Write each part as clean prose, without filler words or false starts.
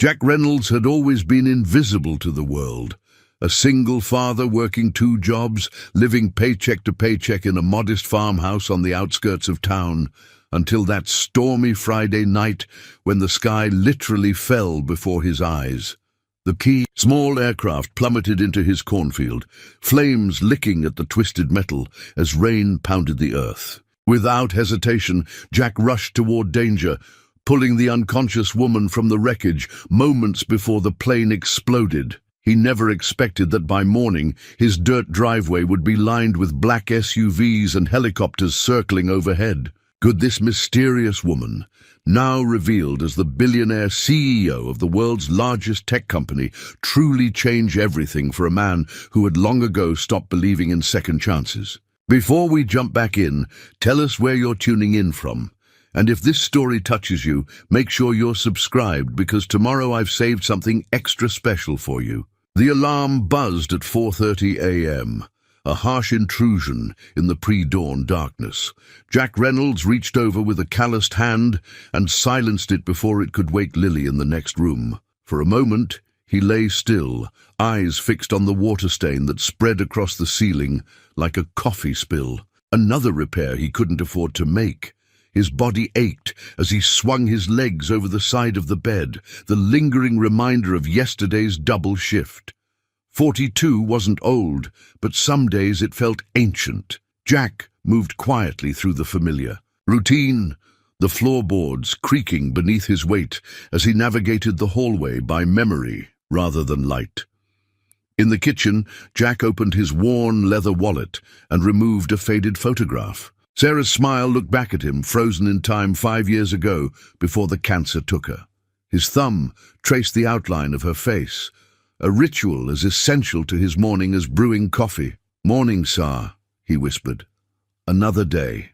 Jack Reynolds had always been invisible to the world. A single father working 2 jobs, living paycheck to paycheck in a modest farmhouse on the outskirts of town, until that stormy Friday night when the sky literally fell before his eyes. The small aircraft plummeted into his cornfield, flames licking at the twisted metal as rain pounded the earth. Without hesitation, Jack rushed toward danger, pulling the unconscious woman from the wreckage moments before the plane exploded. He never expected that by morning his dirt driveway would be lined with black SUVs and helicopters circling overhead. Could this mysterious woman, now revealed as the billionaire CEO of the world's largest tech company, truly change everything for a man who had long ago stopped believing in second chances? Before we jump back in, tell us where you're tuning in from. And if this story touches you, make sure you're subscribed, because tomorrow I've saved something extra special for you. The alarm buzzed at 4:30 a.m., a harsh intrusion in the pre-dawn darkness. Jack Reynolds reached over with a calloused hand and silenced it before it could wake Lily in the next room. For a moment, he lay still, eyes fixed on the water stain that spread across the ceiling like a coffee spill. Another repair he couldn't afford to make. His body ached as he swung his legs over the side of the bed, the lingering reminder of yesterday's double shift. 42 wasn't old, but some days it felt ancient. Jack moved quietly through the familiar routine, the floorboards creaking beneath his weight as he navigated the hallway by memory rather than light. In the kitchen, Jack opened his worn leather wallet and removed a faded photograph. Sarah's smile looked back at him, frozen in time 5 years ago before the cancer took her. His thumb traced the outline of her face, a ritual as essential to his morning as brewing coffee. "Morning, Sir," he whispered. Another day.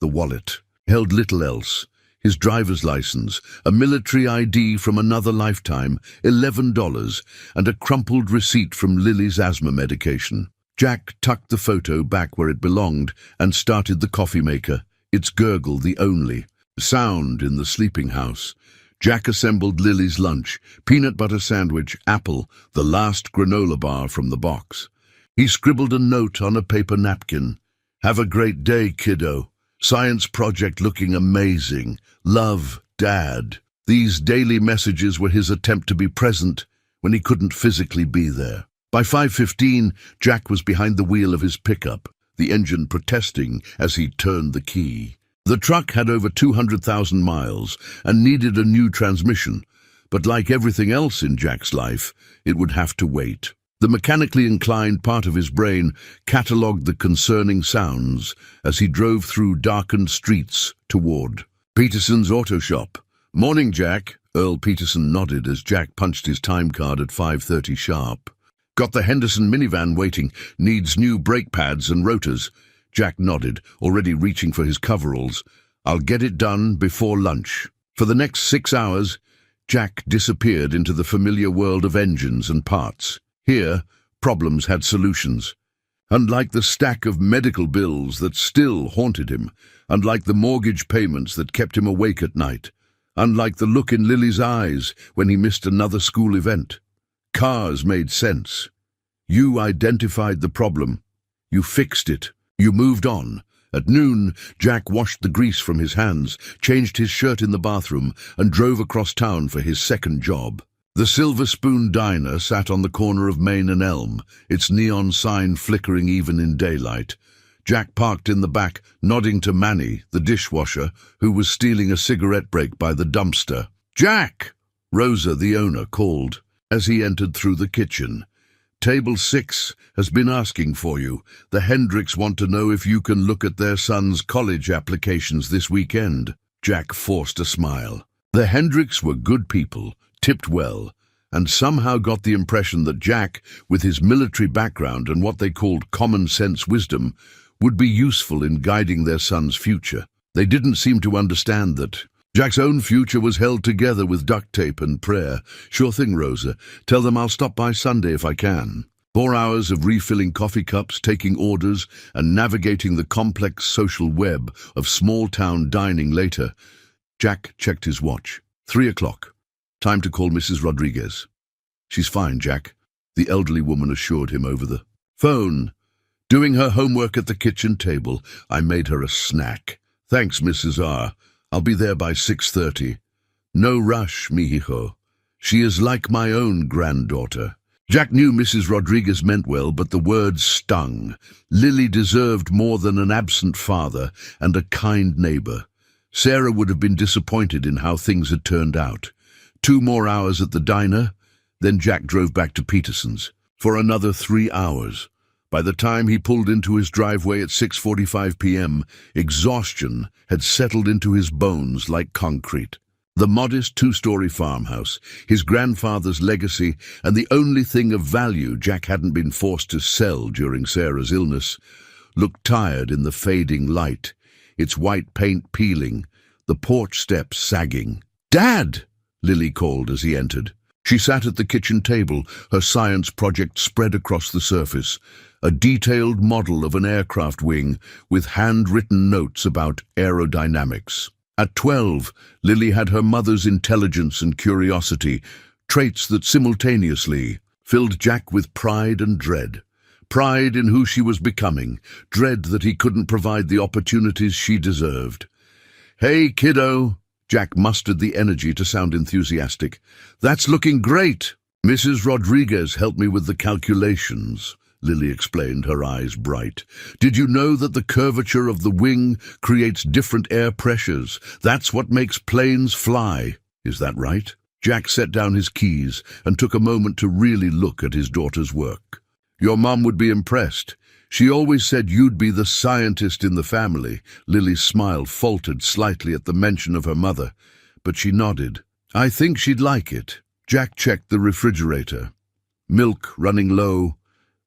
The wallet held little else. His driver's license, a military ID from another lifetime, $11, and a crumpled receipt from Lily's asthma medication. Jack tucked the photo back where it belonged and started the coffee maker, its gurgle the only sound in the sleeping house. Jack assembled Lily's lunch, peanut butter sandwich, apple, the last granola bar from the box. He scribbled a note on a paper napkin. "Have a great day, kiddo. Science project looking amazing. Love, Dad." These daily messages were his attempt to be present when he couldn't physically be there. By 5:15, Jack was behind the wheel of his pickup, the engine protesting as he turned the key. The truck had over 200,000 miles and needed a new transmission, but like everything else in Jack's life, it would have to wait. The mechanically inclined part of his brain catalogued the concerning sounds as he drove through darkened streets toward Peterson's auto shop. "Morning, Jack." Earl Peterson nodded as Jack punched his time card at 5:30 sharp. "Got the Henderson minivan waiting. Needs new brake pads and rotors." Jack nodded, already reaching for his coveralls. "I'll get it done before lunch." For the next 6 hours, Jack disappeared into the familiar world of engines and parts. Here, problems had solutions. Unlike the stack of medical bills that still haunted him, unlike the mortgage payments that kept him awake at night, unlike the look in Lily's eyes when he missed another school event, cars made sense. You identified the problem. You fixed it. You moved on. At noon, Jack washed the grease from his hands, changed his shirt in the bathroom, and drove across town for his second job. The Silver Spoon Diner sat on the corner of Main and Elm, its neon sign flickering even in daylight. Jack parked in the back, nodding to Manny, the dishwasher, who was stealing a cigarette break by the dumpster. "Jack!" Rosa, the owner, called as he entered through the kitchen. "Table 6 has been asking for you. The Hendricks want to know if you can look at their son's college applications this weekend." Jack forced a smile. The Hendricks were good people, tipped well, and somehow got the impression that Jack, with his military background and what they called common-sense wisdom, would be useful in guiding their son's future. They didn't seem to understand that Jack's own future was held together with duct tape and prayer. "Sure thing, Rosa. Tell them I'll stop by Sunday if I can." 4 hours of refilling coffee cups, taking orders, and navigating the complex social web of small-town dining later, Jack checked his watch. 3 o'clock. Time to call Mrs. Rodriguez. She's fine, Jack, the elderly woman assured him over the phone. Doing her homework at the kitchen table, I made her a snack. Thanks, Mrs. R. I'll be there by 6:30. No rush, mijo. She is like my own granddaughter. Jack knew Mrs. Rodriguez meant well, but the words stung. Lily deserved more than an absent father and a kind neighbor. Sarah would have been disappointed in how things had turned out. 2 more hours at the diner, then Jack drove back to Peterson's for another 3 hours. By the time he pulled into his driveway at 6:45 p.m., exhaustion had settled into his bones like concrete. The modest 2-story farmhouse, his grandfather's legacy, and the only thing of value Jack hadn't been forced to sell during Sarah's illness, looked tired in the fading light, its white paint peeling, the porch steps sagging. "Dad!" Lily called as he entered. She sat at the kitchen table, her science project spread across the surface, a detailed model of an aircraft wing with handwritten notes about aerodynamics. At 12, Lily had her mother's intelligence and curiosity, traits that simultaneously filled Jack with pride and dread. Pride in who she was becoming, dread that he couldn't provide the opportunities she deserved. "Hey, kiddo!" Jack mustered the energy to sound enthusiastic. "That's looking great!" "Mrs. Rodriguez helped me with the calculations," Lily explained, her eyes bright. "Did you know that the curvature of the wing creates different air pressures? That's what makes planes fly. Is that right?" Jack set down his keys and took a moment to really look at his daughter's work. "Your mom would be impressed. She always said you'd be the scientist in the family." Lily's smile faltered slightly at the mention of her mother, but she nodded. "I think she'd like it." Jack checked the refrigerator. Milk running low,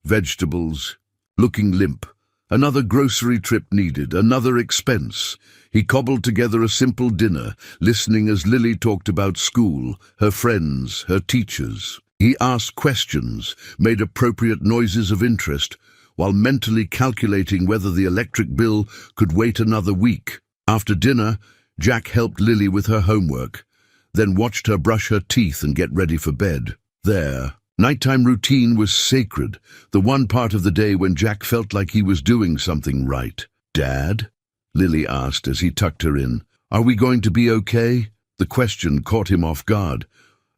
vegetables looking limp. Another grocery trip needed, another expense. He cobbled together a simple dinner, listening as Lily talked about school, her friends, her teachers. He asked questions, made appropriate noises of interest, while mentally calculating whether the electric bill could wait another week. After dinner, Jack helped Lily with her homework, then watched her brush her teeth and get ready for bed. Their nighttime routine was sacred, the one part of the day when Jack felt like he was doing something right. "Dad?" Lily asked as he tucked her in. "Are we going to be okay?" The question caught him off guard.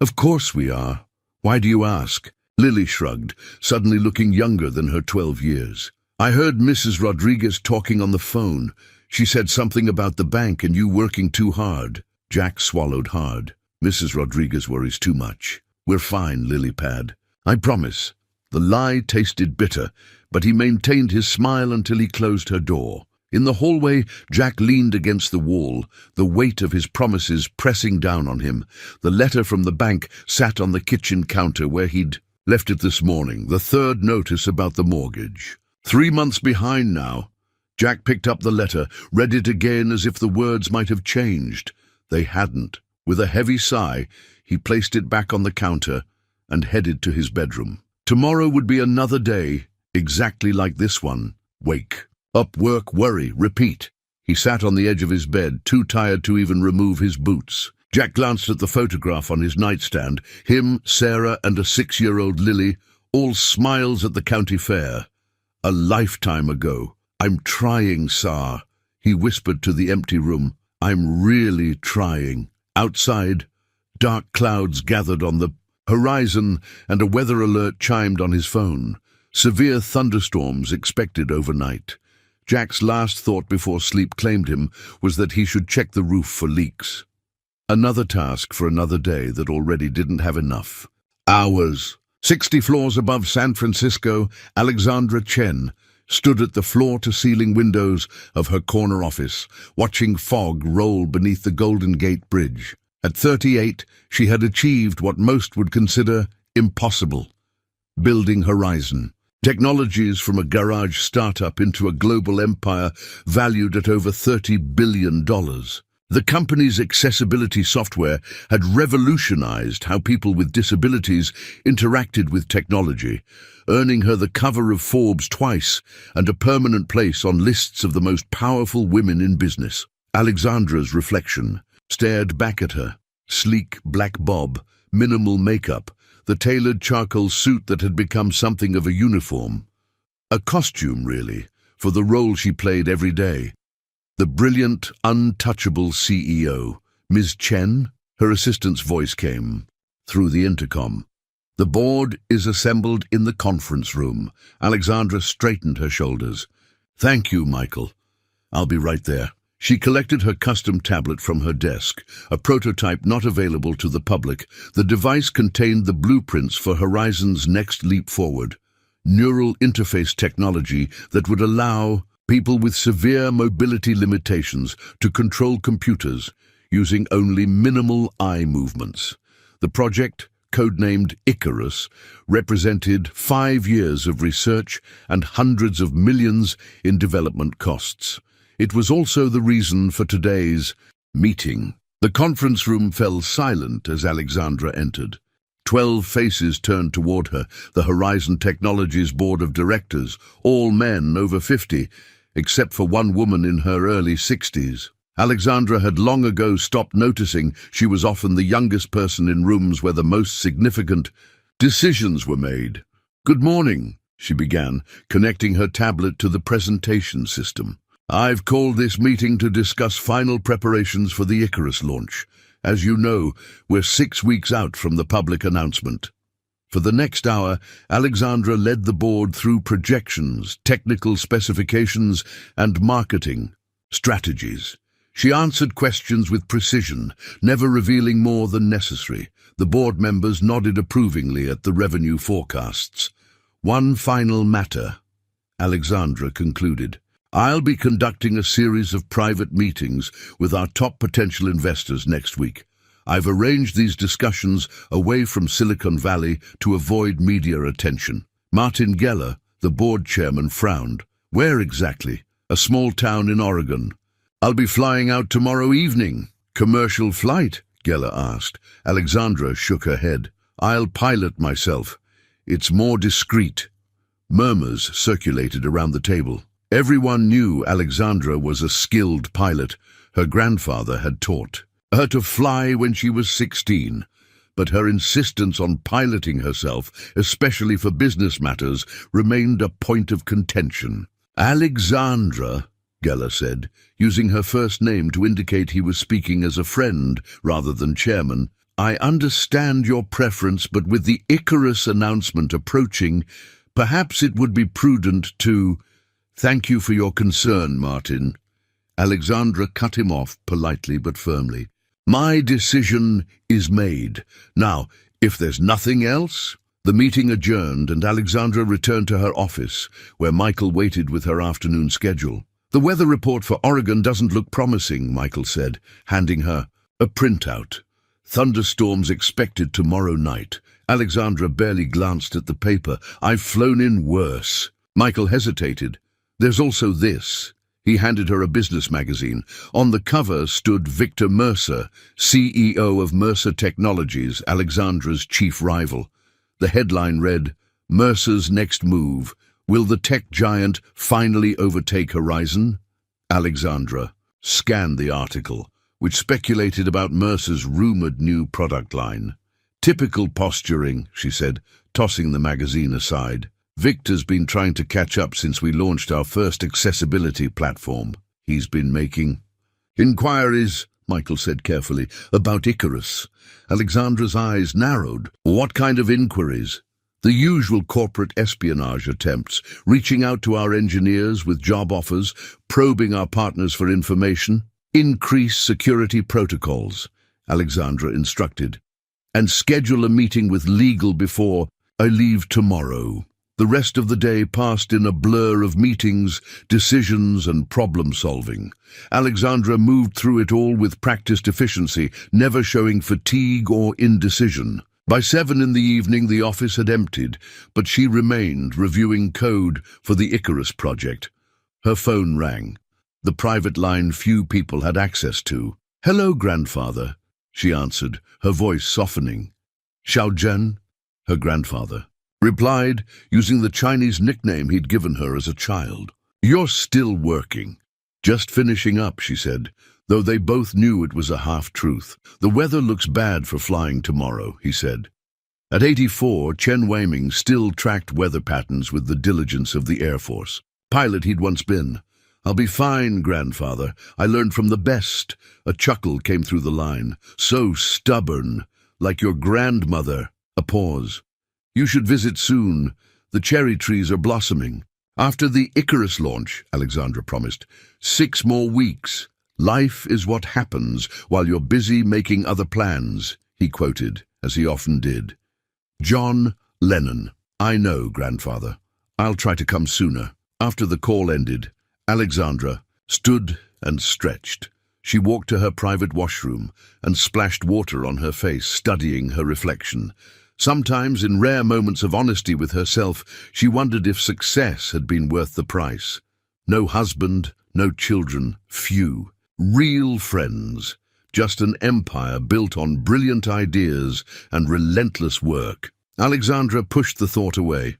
"Of course we are. Why do you ask?" Lily shrugged, suddenly looking younger than her 12 years. "I heard Mrs. Rodriguez talking on the phone. She said something about the bank and you working too hard." Jack swallowed hard. "Mrs. Rodriguez worries too much. We're fine, Lily Pad. I promise." The lie tasted bitter, but he maintained his smile until he closed her door. In the hallway, Jack leaned against the wall, the weight of his promises pressing down on him. The letter from the bank sat on the kitchen counter where he'd left it this morning, the 3rd notice about the mortgage. 3 months behind now. Jack picked up the letter, read it again as if the words might have changed. They hadn't. With a heavy sigh, he placed it back on the counter and headed to his bedroom. Tomorrow would be another day, exactly like this one. Wake up, work, worry, repeat. He sat on the edge of his bed, too tired to even remove his boots. Jack glanced at the photograph on his nightstand. Him, Sarah, and a 6-year-old Lily, all smiles at the county fair. A lifetime ago. "I'm trying, Sar," he whispered to the empty room. "I'm really trying." Outside, dark clouds gathered on the horizon and a weather alert chimed on his phone. Severe thunderstorms expected overnight. Jack's last thought before sleep claimed him was that he should check the roof for leaks. Another task for another day that already didn't have enough. Hours. 60 floors above San Francisco, Alexandra Chen stood at the floor-to-ceiling windows of her corner office, watching fog roll beneath the Golden Gate Bridge. At 38, she had achieved what most would consider impossible: building Horizon. Technologies from a garage startup into a global empire valued at over $30 billion. The company's accessibility software had revolutionized how people with disabilities interacted with technology, earning her the cover of Forbes twice and a permanent place on lists of the most powerful women in business. Alexandra's reflection stared back at her, Sleek black bob, minimal makeup, the tailored charcoal suit that had become something of a uniform. A costume, really, for the role she played every day. The brilliant, untouchable CEO, Ms. Chen, her assistant's voice came through the intercom. The board is assembled in the conference room. Alexandra straightened her shoulders. Thank you, Michael. I'll be right there. She collected her custom tablet from her desk, a prototype not available to the public. The device contained the blueprints for Horizon's next leap forward, neural interface technology that would allow people with severe mobility limitations to control computers using only minimal eye movements. The project, codenamed Icarus, represented 5 years of research and hundreds of millions in development costs. It was also the reason for today's meeting. The conference room fell silent as Alexandra entered. 12 faces turned toward her, the Horizon Technologies Board of Directors, all men over 50, except for one woman in her early 60s. Alexandra had long ago stopped noticing she was often the youngest person in rooms where the most significant decisions were made. "Good morning," she began, connecting her tablet to the presentation system. "I've called this meeting to discuss final preparations for the Icarus launch. As you know, we're 6 weeks out from the public announcement." For the next hour, Alexandra led the board through projections, technical specifications, and marketing strategies. She answered questions with precision, never revealing more than necessary. The board members nodded approvingly at the revenue forecasts. "One final matter," Alexandra concluded. "I'll be conducting a series of private meetings with our top potential investors next week. I've arranged these discussions away from Silicon Valley to avoid media attention." Martin Geller, the board chairman, frowned. "Where exactly?" "A small town in Oregon." "I'll be flying out tomorrow evening." "Commercial flight?" Geller asked. Alexandra shook her head. "I'll pilot myself. It's more discreet." Murmurs circulated around the table. Everyone knew Alexandra was a skilled pilot. Her grandfather had taught her to fly when she was 16, but her insistence on piloting herself, especially for business matters, remained a point of contention. "Alexandra," Geller said, using her first name to indicate he was speaking as a friend rather than chairman, "I understand your preference, but with the Icarus announcement approaching, perhaps it would be prudent to—" "Thank you for your concern, Martin." Alexandra cut him off politely but firmly. "My decision is made. Now, if there's nothing else—" The meeting adjourned and Alexandra returned to her office, where Michael waited with her afternoon schedule. "The weather report for Oregon doesn't look promising," Michael said, handing her a printout. "Thunderstorms expected tomorrow night." Alexandra barely glanced at the paper. "I've flown in worse." Michael hesitated. "There's also this." He handed her a business magazine. On the cover stood Victor Mercer, CEO of Mercer Technologies, Alexandra's chief rival. The headline read, "Mercer's next move. Will the tech giant finally overtake Horizon?" Alexandra scanned the article, which speculated about Mercer's rumored new product line. "Typical posturing," she said, tossing the magazine aside. "Victor's been trying to catch up since we launched our first accessibility platform. He's been making inquiries," Michael said carefully, "about Icarus." Alexandra's eyes narrowed. "What kind of inquiries?" "The usual corporate espionage attempts, reaching out to our engineers with job offers, probing our partners for information. Increase security protocols," Alexandra instructed. "And schedule a meeting with legal before I leave tomorrow." The rest of the day passed in a blur of meetings, decisions, and problem-solving. Alexandra moved through it all with practiced efficiency, never showing fatigue or indecision. By 7 in the evening, the office had emptied, but she remained, reviewing code for the Icarus project. Her phone rang, the private line few people had access to. "Hello, grandfather," she answered, her voice softening. "Xiao Zhen," her grandfather replied, using the Chinese nickname he'd given her as a child. "You're still working." "Just finishing up," she said. though they both knew it was a half-truth. "The weather looks bad for flying tomorrow," he said. At 84, Chen Weiming still tracked weather patterns with the diligence of the Air Force. Pilot he'd once been. "I'll be fine, grandfather. I learned from the best." A chuckle came through the line. "So stubborn, like your grandmother." A pause. "You should visit soon. The cherry trees are blossoming." "After the Icarus launch," Alexandra promised. 6 more weeks. "Life is what happens while you're busy making other plans," he quoted, as he often did. John Lennon. "I know, grandfather. I'll try to come sooner." After the call ended, Alexandra stood and stretched. She walked to her private washroom and splashed water on her face, studying her reflection. Sometimes, in rare moments of honesty with herself, she wondered if success had been worth the price. No husband, no children, few. Real friends. Just an empire built on brilliant ideas and relentless work. Alexandra pushed the thought away.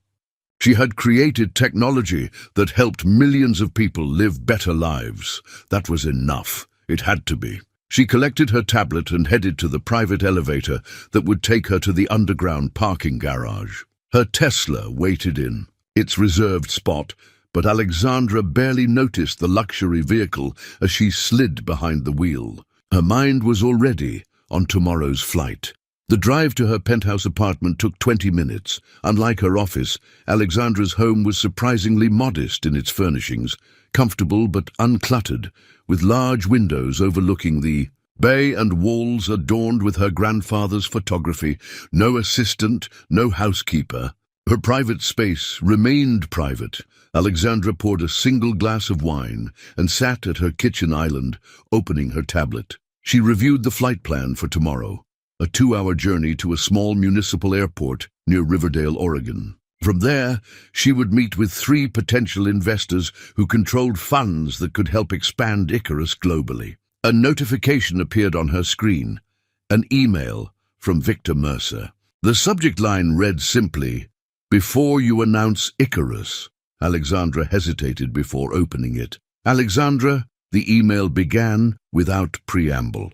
She had created technology that helped millions of people live better lives. That was enough. It had to be. She collected her tablet and headed to the private elevator that would take her to the underground parking garage. Her Tesla waited in its reserved spot, but Alexandra barely noticed the luxury vehicle as she slid behind the wheel. Her mind was already on tomorrow's flight. The drive to her penthouse apartment took 20 minutes. Unlike her office, Alexandra's home was surprisingly modest in its furnishings, comfortable but uncluttered, with large windows overlooking the bay and walls adorned with her grandfather's photography. No assistant, no housekeeper. Her private space remained private. Alexandra poured a single glass of wine and sat at her kitchen island, opening her tablet. She reviewed the flight plan for tomorrow, a 2-hour journey to a small municipal airport near Riverdale, Oregon. From there, she would meet with 3 potential investors who controlled funds that could help expand Icarus globally. A notification appeared on her screen, an email from Victor Mercer. The subject line read simply, "Before you announce Icarus." Alexandra hesitated before opening it. "Alexandra," the email began without preamble.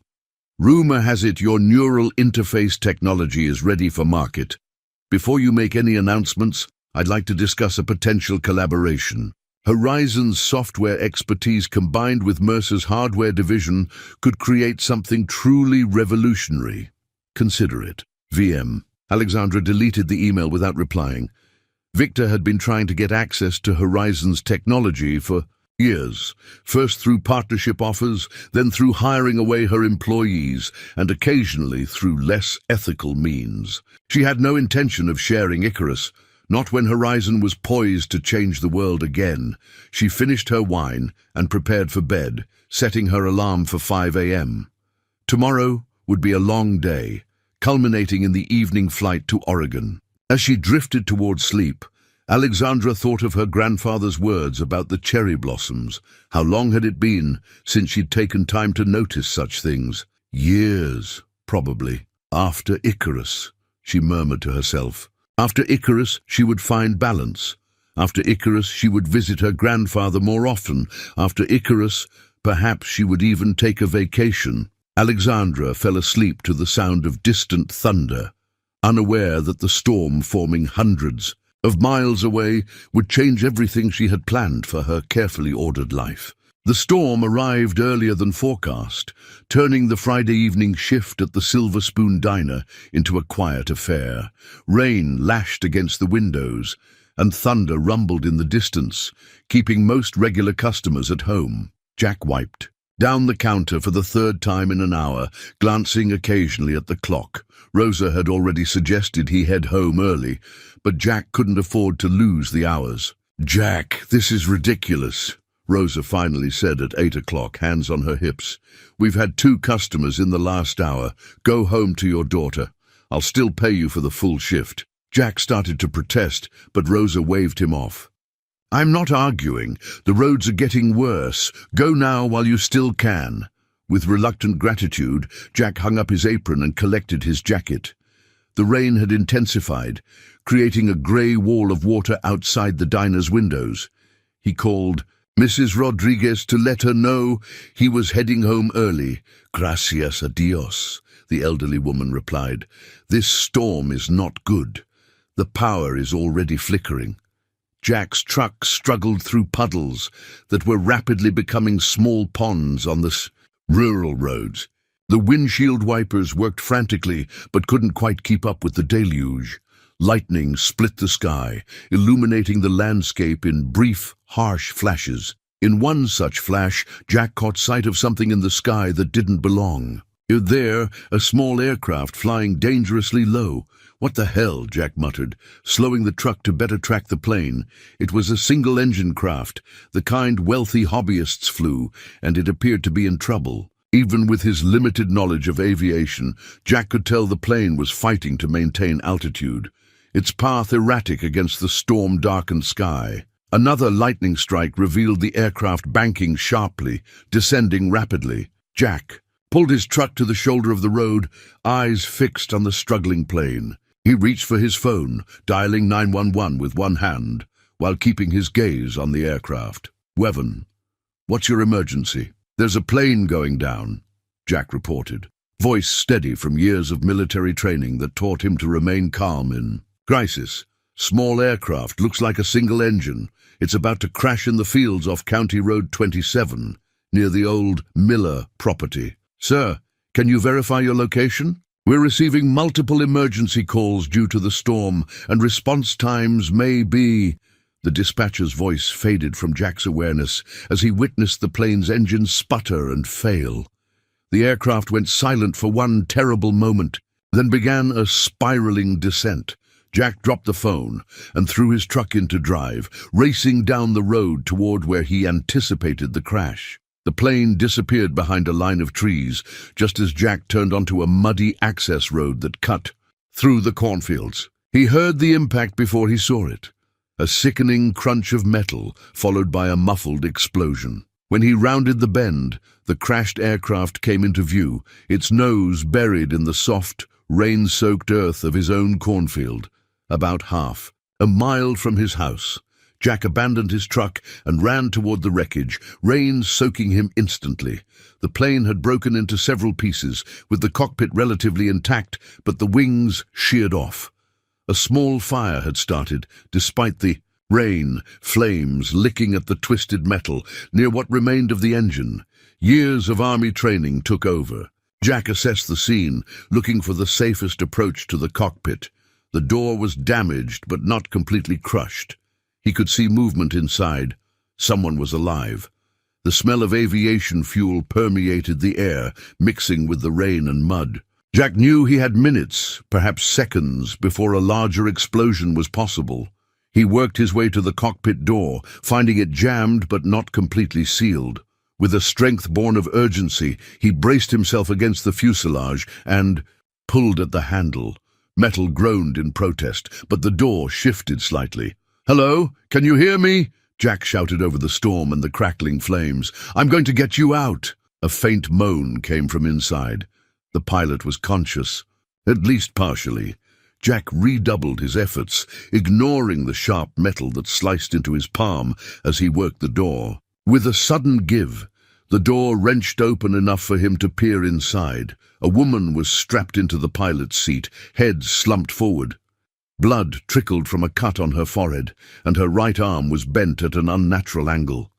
"Rumor has it your neural interface technology is ready for market. Before you make any announcements, I'd like to discuss a potential collaboration. Horizon's software expertise combined with Mercer's hardware division could create something truly revolutionary. Consider it. VM." Alexandra deleted the email without replying. Victor had been trying to get access to Horizon's technology for years, first through partnership offers, then through hiring away her employees, and occasionally through less ethical means. She had no intention of sharing Icarus, not when Horizon was poised to change the world again. She finished her wine and prepared for bed, setting her alarm for 5 a.m. Tomorrow would be a long day, culminating in the evening flight to Oregon. As she drifted toward sleep, Alexandra thought of her grandfather's words about the cherry blossoms. How long had it been since she'd taken time to notice such things? Years, probably. After Icarus, she murmured to herself. After Icarus, she would find balance. After Icarus, she would visit her grandfather more often. After Icarus, perhaps she would even take a vacation. Alexandra fell asleep to the sound of distant thunder, unaware that the storm forming hundreds of miles away would change everything she had planned for her carefully ordered life. The storm arrived earlier than forecast, turning the Friday evening shift at the Silver Spoon Diner into a quiet affair. Rain lashed against the windows, and thunder rumbled in the distance, keeping most regular customers at home. Jack wiped down the counter for the 3rd time in an hour, glancing occasionally at the clock. Rosa had already suggested he head home early, but Jack couldn't afford to lose the hours. "Jack, this is ridiculous," Rosa finally said at 8 o'clock, hands on her hips. "We've had 2 customers in the last hour. Go home to your daughter. I'll still pay you for the full shift." Jack started to protest, but Rosa waved him off. "I'm not arguing. The roads are getting worse. Go now while you still can." With reluctant gratitude, Jack hung up his apron and collected his jacket. The rain had intensified, creating a grey wall of water outside the diner's windows. He called, Mrs. Rodriguez to let her know he was heading home early. Gracias a Dios, the elderly woman replied. This storm is not good. The power is already flickering. Jack's truck struggled through puddles that were rapidly becoming small ponds on the rural roads. The windshield wipers worked frantically but couldn't quite keep up with the deluge. Lightning split the sky, illuminating the landscape in brief, harsh flashes. In one such flash, Jack caught sight of something in the sky that didn't belong. There, a small aircraft flying dangerously low. What the hell, Jack muttered, slowing the truck to better track the plane. It was a single-engine craft, the kind wealthy hobbyists flew, and it appeared to be in trouble. Even with his limited knowledge of aviation, Jack could tell the plane was fighting to maintain altitude, its path erratic against the storm-darkened sky. Another lightning strike revealed the aircraft banking sharply, descending rapidly. Jack pulled his truck to the shoulder of the road, eyes fixed on the struggling plane. He reached for his phone, dialing 911 with one hand, while keeping his gaze on the aircraft. "Wevan, what's your emergency?" "There's a plane going down," Jack reported, voice steady from years of military training that taught him to remain calm in crisis. "Small aircraft, looks like a single engine. It's about to crash in the fields off County Road 27, near the old Miller property." "Sir, can you verify your location? We're receiving multiple emergency calls due to the storm, and response times may be—" The dispatcher's voice faded from Jack's awareness as he witnessed the plane's engine sputter and fail. The aircraft went silent for one terrible moment, then began a spiraling descent. Jack dropped the phone and threw his truck into drive, racing down the road toward where he anticipated the crash. The plane disappeared behind a line of trees, just as Jack turned onto a muddy access road that cut through the cornfields. He heard the impact before he saw it, a sickening crunch of metal, followed by a muffled explosion. When he rounded the bend, the crashed aircraft came into view, its nose buried in the soft, rain-soaked earth of his own cornfield, about half a mile from his house. Jack abandoned his truck and ran toward the wreckage, rain soaking him instantly. The plane had broken into several pieces, with the cockpit relatively intact, but the wings sheared off. A small fire had started, despite the rain, flames licking at the twisted metal near what remained of the engine. Years of army training took over. Jack assessed the scene, looking for the safest approach to the cockpit. The door was damaged, but not completely crushed. He could see movement inside. Someone was alive. The smell of aviation fuel permeated the air, mixing with the rain and mud. Jack knew he had minutes, perhaps seconds, before a larger explosion was possible. He worked his way to the cockpit door, finding it jammed but not completely sealed. With a strength born of urgency, he braced himself against the fuselage and pulled at the handle. Metal groaned in protest, but the door shifted slightly. "Hello? Can you hear me?" Jack shouted over the storm and the crackling flames. "I'm going to get you out." A faint moan came from inside. The pilot was conscious, at least partially. Jack redoubled his efforts, ignoring the sharp metal that sliced into his palm as he worked the door. With a sudden give, the door wrenched open enough for him to peer inside. A woman was strapped into the pilot's seat, head slumped forward. Blood trickled from a cut on her forehead, and her right arm was bent at an unnatural angle.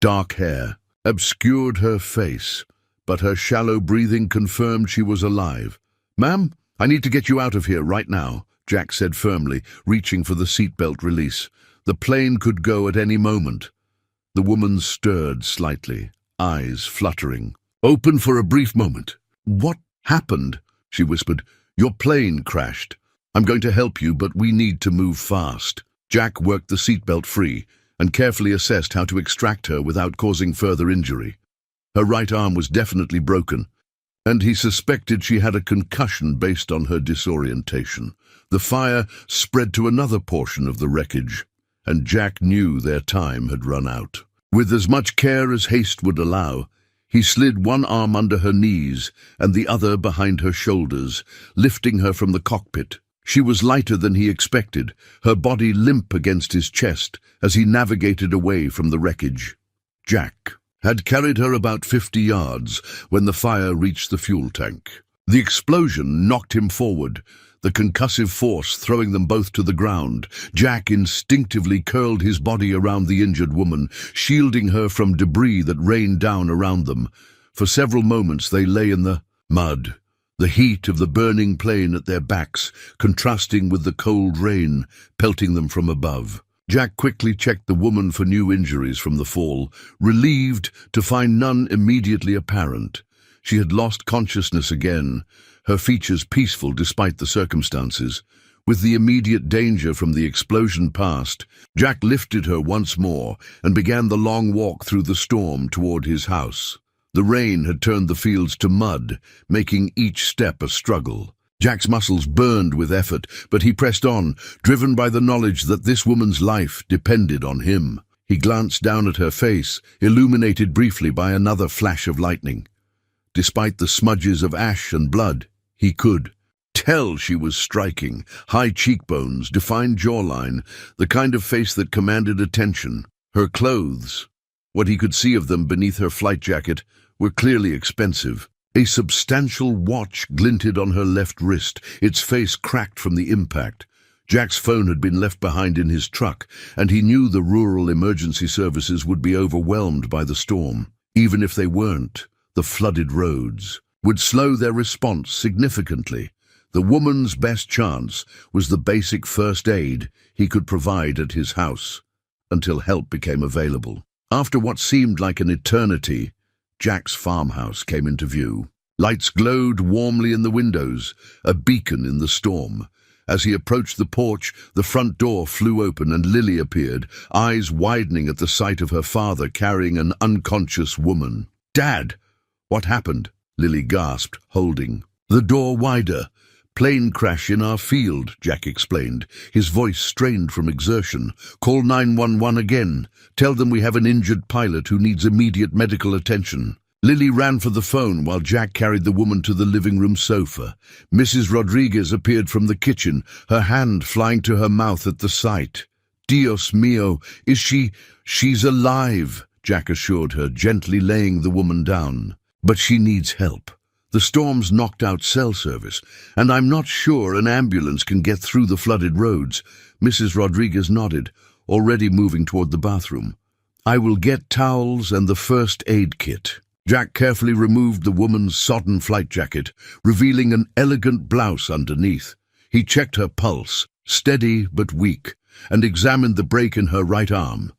Dark hair obscured her face, but her shallow breathing confirmed she was alive. "Ma'am, I need to get you out of here right now," Jack said firmly, reaching for the seatbelt release. The plane could go at any moment. The woman stirred slightly, eyes fluttering. Open for a brief moment. "What happened?" she whispered. "Your plane crashed. I'm going to help you, but we need to move fast." Jack worked the seatbelt free and carefully assessed how to extract her without causing further injury. Her right arm was definitely broken, and he suspected she had a concussion based on her disorientation. The fire spread to another portion of the wreckage, and Jack knew their time had run out. With as much care as haste would allow, he slid one arm under her knees and the other behind her shoulders, lifting her from the cockpit. She was lighter than he expected, her body limp against his chest as he navigated away from the wreckage. Jack had carried her about 50 yards when the fire reached the fuel tank. The explosion knocked him forward, the concussive force throwing them both to the ground. Jack instinctively curled his body around the injured woman, shielding her from debris that rained down around them. For several moments they lay in the mud, the heat of the burning plain at their backs, contrasting with the cold rain pelting them from above. Jack quickly checked the woman for new injuries from the fall, relieved to find none immediately apparent. She had lost consciousness again, her features peaceful despite the circumstances. With the immediate danger from the explosion past, Jack lifted her once more and began the long walk through the storm toward his house. The rain had turned the fields to mud, making each step a struggle. Jack's muscles burned with effort, but he pressed on, driven by the knowledge that this woman's life depended on him. He glanced down at her face, illuminated briefly by another flash of lightning. Despite the smudges of ash and blood, he could tell she was striking. High cheekbones, defined jawline, the kind of face that commanded attention. Her clothes, what he could see of them beneath her flight jacket, were clearly expensive. A substantial watch glinted on her left wrist, its face cracked from the impact. Jack's phone had been left behind in his truck, and he knew the rural emergency services would be overwhelmed by the storm. Even if they weren't, the flooded roads would slow their response significantly. The woman's best chance was the basic first aid he could provide at his house, until help became available. After what seemed like an eternity, Jack's farmhouse came into view. Lights glowed warmly in the windows, a beacon in the storm. As he approached the porch, the front door flew open and Lily appeared, eyes widening at the sight of her father carrying an unconscious woman. "Dad! What happened?" Lily gasped, holding the door wider. "Plane crash in our field," Jack explained, his voice strained from exertion. "Call 911 again. Tell them we have an injured pilot who needs immediate medical attention." Lily ran for the phone while Jack carried the woman to the living room sofa. Mrs. Rodriguez appeared from the kitchen, her hand flying to her mouth at the sight. "Dios mío, is she... she's alive," Jack assured her, gently laying the woman down. "But she needs help. The storm's knocked out cell service, and I'm not sure an ambulance can get through the flooded roads." Mrs. Rodriguez nodded, already moving toward the bathroom. "I will get towels and the first aid kit." Jack carefully removed the woman's sodden flight jacket, revealing an elegant blouse underneath. He checked her pulse, steady but weak, and examined the break in her right arm.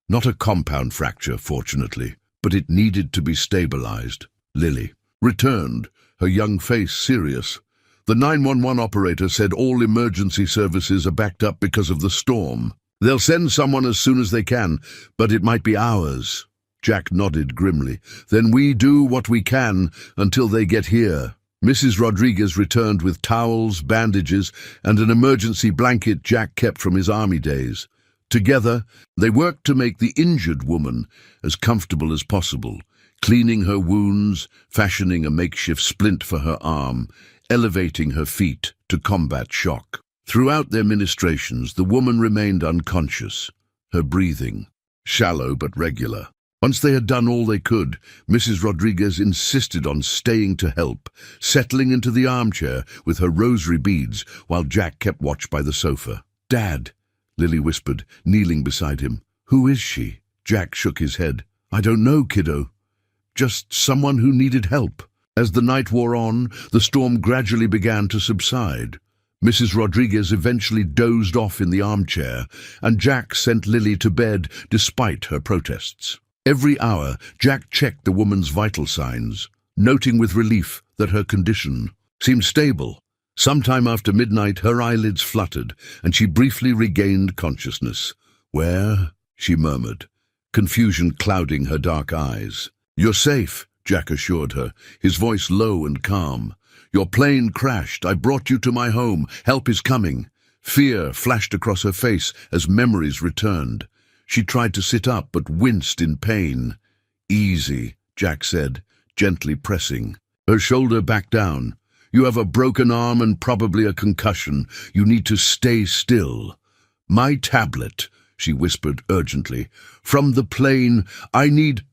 Not a compound fracture, fortunately, but it needed to be stabilized. Lily returned, her young face serious. "The 911 operator said all emergency services are backed up because of the storm. They'll send someone as soon as they can, but it might be hours." Jack nodded grimly. "Then we do what we can until they get here." Mrs. Rodriguez returned with towels, bandages, and an emergency blanket Jack kept from his army days. Together, they worked to make the injured woman as comfortable as possible, cleaning her wounds, fashioning a makeshift splint for her arm, elevating her feet to combat shock. Throughout their ministrations, the woman remained unconscious, her breathing shallow but regular. Once they had done all they could, Mrs. Rodriguez insisted on staying to help, settling into the armchair with her rosary beads while Jack kept watch by the sofa. "Dad," Lily whispered, kneeling beside him. "Who is she?" Jack shook his head. "I don't know, kiddo. Just someone who needed help." As the night wore on, the storm gradually began to subside. Mrs. Rodriguez eventually dozed off in the armchair, and Jack sent Lily to bed despite her protests. Every hour, Jack checked the woman's vital signs, noting with relief that her condition seemed stable. Sometime after midnight, her eyelids fluttered, and she briefly regained consciousness. "Where?" she murmured, confusion clouding her dark eyes. "You're safe," Jack assured her, his voice low and calm. "Your plane crashed. I brought you to my home. Help is coming." Fear flashed across her face as memories returned. She tried to sit up but winced in pain. "Easy," Jack said, gently pressing. Her shoulder back down. "You have a broken arm and probably a concussion. You need to stay still." "My tablet," she whispered urgently. "From the plane, I need—"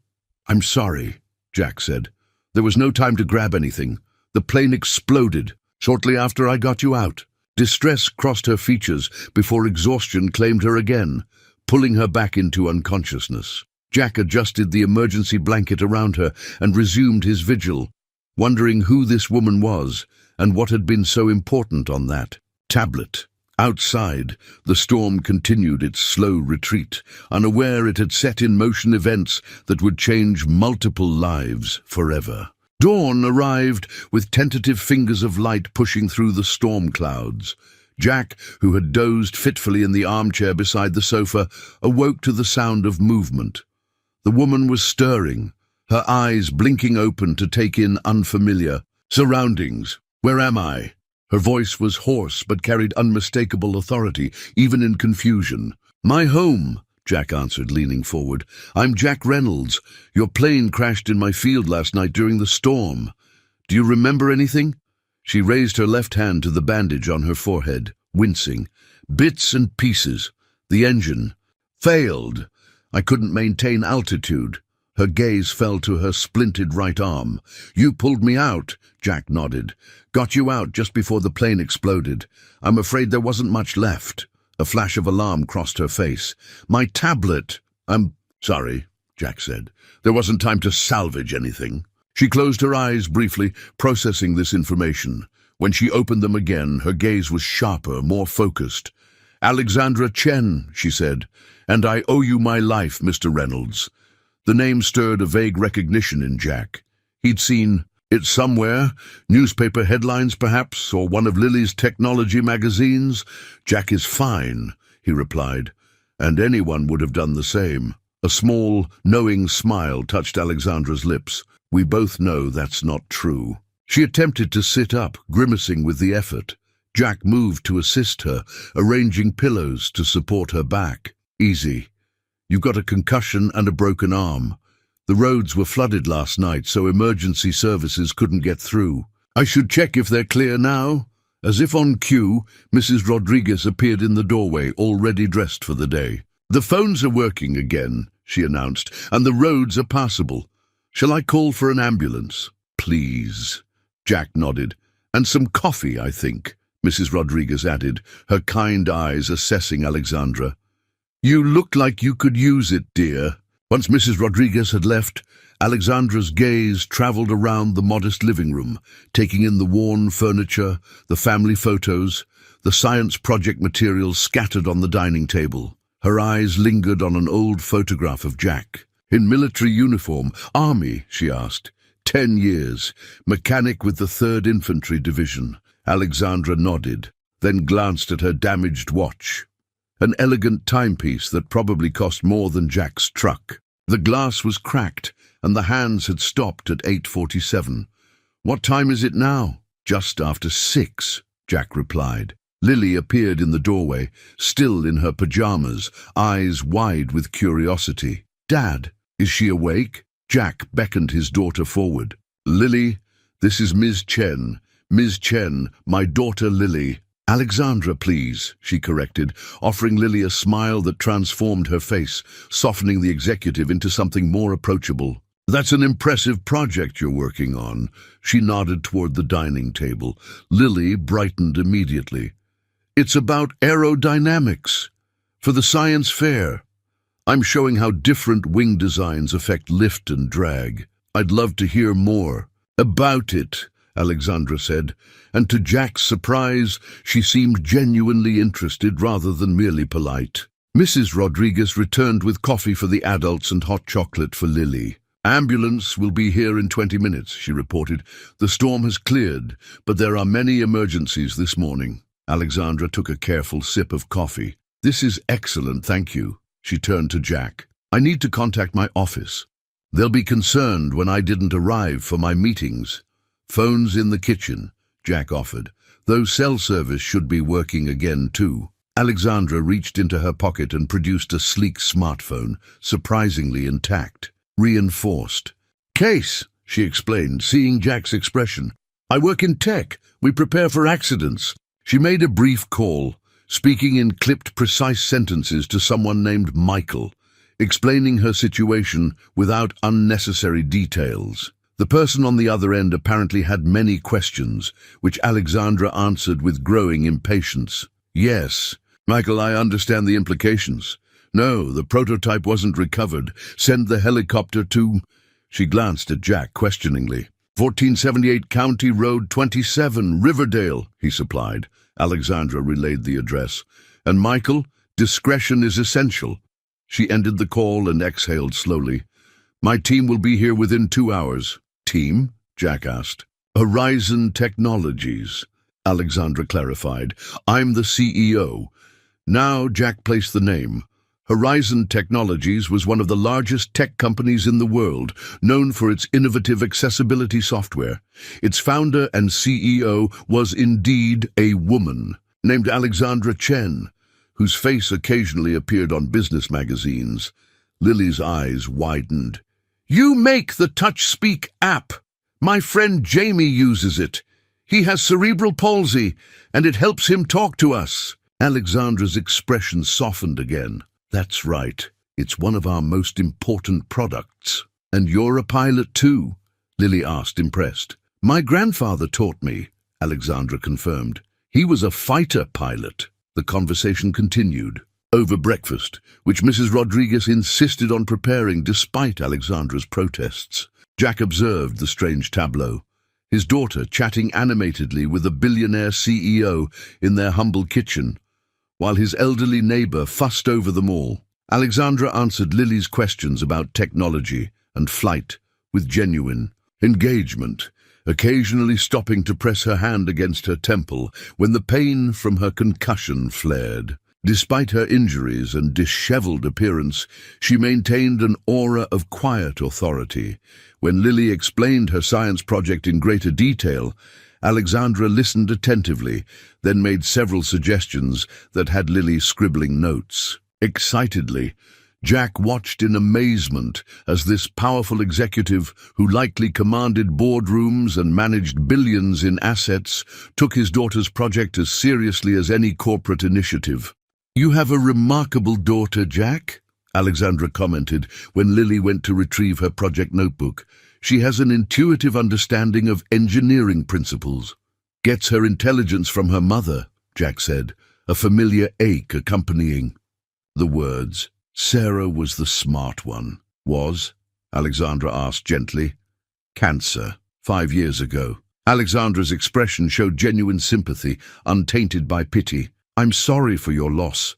"I'm sorry," Jack said. "There was no time to grab anything. The plane exploded shortly after I got you out." Distress crossed her features before exhaustion claimed her again, pulling her back into unconsciousness. Jack adjusted the emergency blanket around her and resumed his vigil, wondering who this woman was and what had been so important on that tablet. Outside, the storm continued its slow retreat, unaware it had set in motion events that would change multiple lives forever. Dawn arrived with tentative fingers of light pushing through the storm clouds. Jack, who had dozed fitfully in the armchair beside the sofa, awoke to the sound of movement. The woman was stirring, her eyes blinking open to take in unfamiliar surroundings. "Where am I?" Her voice was hoarse but carried unmistakable authority, even in confusion. "My home," Jack answered, leaning forward. "I'm Jack Reynolds. Your plane crashed in my field last night during the storm. Do you remember anything?" She raised her left hand to the bandage on her forehead, wincing. "Bits and pieces. The engine failed. I couldn't maintain altitude." Her gaze fell to her splinted right arm. "You pulled me out," Jack nodded. "Got you out just before the plane exploded. I'm afraid there wasn't much left." A flash of alarm crossed her face. "My tablet!" "I'm sorry," Jack said. "There wasn't time to salvage anything." She closed her eyes briefly, processing this information. When she opened them again, her gaze was sharper, more focused. "Alexandra Chen," she said, "and I owe you my life, Mr. Reynolds." The name stirred a vague recognition in Jack. He'd seen it somewhere, newspaper headlines perhaps, or one of Lily's technology magazines. "Jack is fine," he replied, "and anyone would have done the same." A small, knowing smile touched Alexandra's lips. "We both know that's not true." She attempted to sit up, grimacing with the effort. Jack moved to assist her, arranging pillows to support her back. "Easy. You've got a concussion and a broken arm. The roads were flooded last night, so emergency services couldn't get through. I should check if they're clear now." As if on cue, Mrs. Rodriguez appeared in the doorway, already dressed for the day. "The phones are working again," she announced, "and the roads are passable. Shall I call for an ambulance?" "Please." Jack nodded. "And some coffee, I think," Mrs. Rodriguez added, her kind eyes assessing Alexandra. "You look like you could use it, dear." Once Mrs. Rodriguez had left, Alexandra's gaze traveled around the modest living room, taking in the worn furniture, the family photos, the science project materials scattered on the dining table. Her eyes lingered on an old photograph of Jack. "In military uniform, Army?" she asked. 10 years, mechanic with the 3rd Infantry Division." Alexandra nodded, then glanced at her damaged watch. An elegant timepiece that probably cost more than Jack's truck. The glass was cracked, and the hands had stopped at 8:47. "What time is it now?" "Just after 6, Jack replied. Lily appeared in the doorway, still in her pajamas, eyes wide with curiosity. "Dad, is she awake?" Jack beckoned his daughter forward. "Lily, this is Ms. Chen. Ms. Chen, my daughter Lily." "Alexandra, please," she corrected, offering Lily a smile that transformed her face, softening the executive into something more approachable. "That's an impressive project you're working on." She nodded toward the dining table. Lily brightened immediately. "It's about aerodynamics. For the science fair. I'm showing how different wing designs affect lift and drag. I'd love to hear more." "About it," Alexandra said, and to Jack's surprise, she seemed genuinely interested rather than merely polite. Mrs. Rodriguez returned with coffee for the adults and hot chocolate for Lily. "Ambulance will be here in 20 minutes, she reported. "The storm has cleared, but there are many emergencies this morning." Alexandra took a careful sip of coffee. "This is excellent, thank you." She turned to Jack. "I need to contact my office. They'll be concerned when I didn't arrive for my meetings." "Phone's in the kitchen," Jack offered, "though cell service should be working again too." Alexandra reached into her pocket and produced a sleek smartphone, surprisingly intact, reinforced. "Case," she explained, seeing Jack's expression. "I work in tech. We prepare for accidents." She made a brief call, speaking in clipped, precise sentences to someone named Michael, explaining her situation without unnecessary details. The person on the other end apparently had many questions, which Alexandra answered with growing impatience. "Yes, Michael, I understand the implications. No, the prototype wasn't recovered. Send the helicopter to—" She glanced at Jack questioningly. 1478 County Road 27, Riverdale, he supplied. Alexandra relayed the address. "And Michael, discretion is essential." She ended the call and exhaled slowly. "My team will be here within 2 hours." "Team?" Jack asked. "Horizon Technologies," Alexandra clarified. "I'm the CEO." Now Jack placed the name. Horizon Technologies was one of the largest tech companies in the world, known for its innovative accessibility software. Its founder and CEO was indeed a woman, named Alexandra Chen, whose face occasionally appeared on business magazines. Lily's eyes widened. "You make the TouchSpeak app. My friend Jamie uses it. He has cerebral palsy, and it helps him talk to us." Alexandra's expression softened again. "That's right. It's one of our most important products." "And you're a pilot too?" Lily asked, impressed. "My grandfather taught me," Alexandra confirmed. "He was a fighter pilot." The conversation continued. Over breakfast, which Mrs. Rodriguez insisted on preparing despite Alexandra's protests. Jack observed the strange tableau. His daughter chatting animatedly with a billionaire CEO in their humble kitchen, while his elderly neighbor fussed over them all. Alexandra answered Lily's questions about technology and flight with genuine engagement, occasionally stopping to press her hand against her temple when the pain from her concussion flared. Despite her injuries and disheveled appearance, she maintained an aura of quiet authority. When Lily explained her science project in greater detail, Alexandra listened attentively, then made several suggestions that had Lily scribbling notes. Excitedly, Jack watched in amazement as this powerful executive, who likely commanded boardrooms and managed billions in assets, took his daughter's project as seriously as any corporate initiative. "You have a remarkable daughter, Jack," Alexandra commented when Lily went to retrieve her project notebook. "She has an intuitive understanding of engineering principles." "Gets her intelligence from her mother," Jack said, a familiar ache accompanying the words. "Sarah was the smart one." "Was?" Alexandra asked gently. "Cancer, 5 years ago." Alexandra's expression showed genuine sympathy, untainted by pity. "I'm sorry for your loss."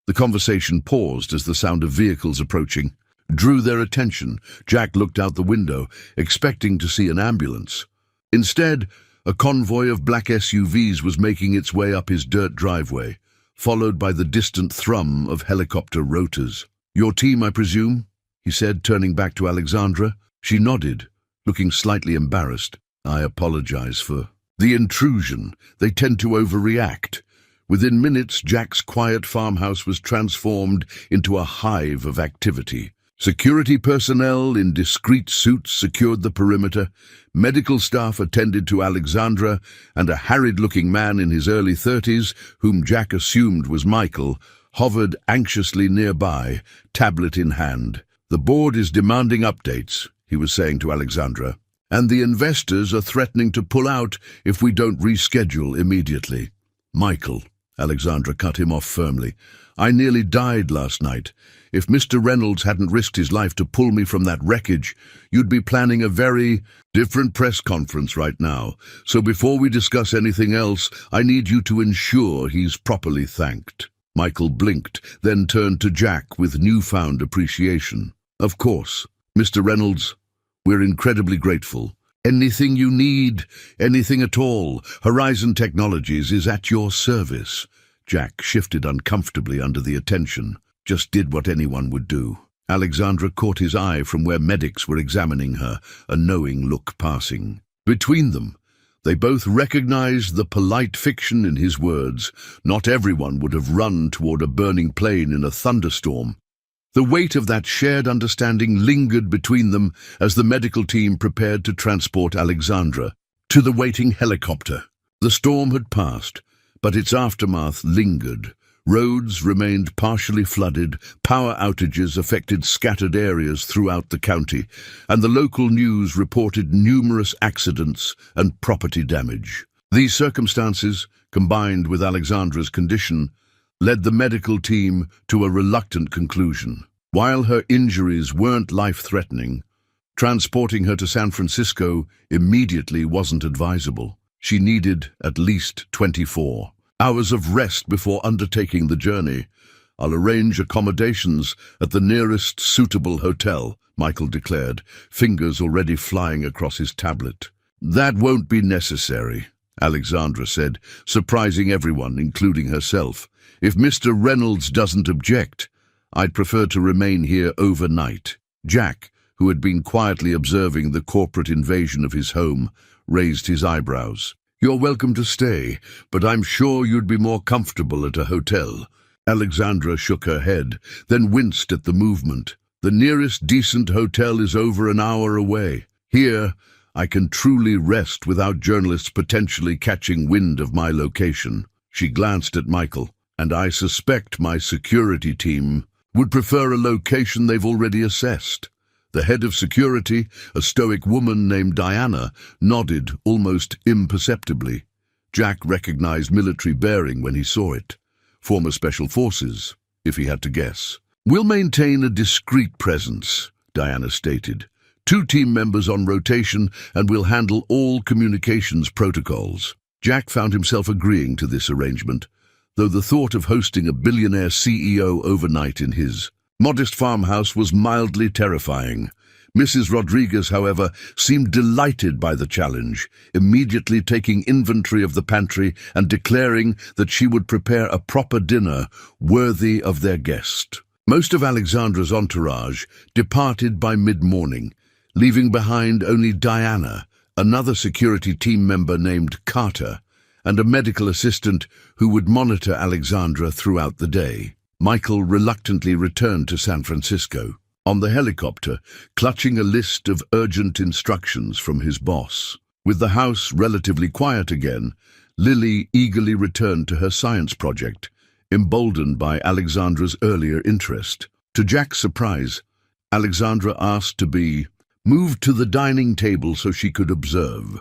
The conversation paused as the sound of vehicles approaching drew their attention. Jack looked out the window, expecting to see an ambulance. Instead, a convoy of black SUVs was making its way up his dirt driveway, followed by the distant thrum of helicopter rotors. "Your team, I presume?" he said, turning back to Alexandra. She nodded, looking slightly embarrassed. "I apologize for the intrusion. They tend to overreact." Within minutes, Jack's quiet farmhouse was transformed into a hive of activity. Security personnel in discreet suits secured the perimeter, medical staff attended to Alexandra, and a harried-looking man in his early 30s, whom Jack assumed was Michael, hovered anxiously nearby, tablet in hand. "The board is demanding updates," he was saying to Alexandra, "and the investors are threatening to pull out if we don't reschedule immediately." "Michael," Alexandra cut him off firmly, "I nearly died last night. If Mr. Reynolds hadn't risked his life to pull me from that wreckage, you'd be planning a very different press conference right now. So before we discuss anything else, I need you to ensure he's properly thanked." Michael blinked, then turned to Jack with newfound appreciation. "Of course, Mr. Reynolds, we're incredibly grateful. Anything you need, anything at all, Horizon Technologies is at your service." Jack shifted uncomfortably under the attention. Just did what anyone would do. Alexandra caught his eye from where medics were examining her, a knowing look passing. Between them, they both recognized the polite fiction in his words. Not everyone would have run toward a burning plane in a thunderstorm. The weight of that shared understanding lingered between them as the medical team prepared to transport Alexandra to the waiting helicopter. The storm had passed, but its aftermath lingered. Roads remained partially flooded, power outages affected scattered areas throughout the county, and the local news reported numerous accidents and property damage. These circumstances, combined with Alexandra's condition, led the medical team to a reluctant conclusion. While her injuries weren't life-threatening, transporting her to San Francisco immediately wasn't advisable. She needed at least 24 hours of rest before undertaking the journey. "I'll arrange accommodations at the nearest suitable hotel," Michael declared, fingers already flying across his tablet. "That won't be necessary," Alexandra said, surprising everyone, including herself. "If Mr. Reynolds doesn't object, I'd prefer to remain here overnight." Jack, who had been quietly observing the corporate invasion of his home, raised his eyebrows. "You're welcome to stay, but I'm sure you'd be more comfortable at a hotel." Alexandra shook her head, then winced at the movement. "The nearest decent hotel is over an hour away. Here, I can truly rest without journalists potentially catching wind of my location." She glanced at Michael. "And I suspect my security team would prefer a location they've already assessed." The head of security, a stoic woman named Diana, nodded almost imperceptibly. Jack recognized military bearing when he saw it. Former special forces, if he had to guess. "We'll maintain a discreet presence," Diana stated. "2 team members on rotation, and we'll handle all communications protocols." Jack found himself agreeing to this arrangement, though the thought of hosting a billionaire CEO overnight in his modest farmhouse was mildly terrifying. Mrs. Rodriguez, however, seemed delighted by the challenge, immediately taking inventory of the pantry and declaring that she would prepare a proper dinner worthy of their guest. Most of Alexandra's entourage departed by mid-morning, leaving behind only Diana, another security team member named Carter, and a medical assistant who would monitor Alexandra throughout the day. Michael reluctantly returned to San Francisco. On the helicopter, clutching a list of urgent instructions from his boss. With the house relatively quiet again, Lily eagerly returned to her science project, emboldened by Alexandra's earlier interest. To Jack's surprise, Alexandra asked to be moved to the dining table so she could observe.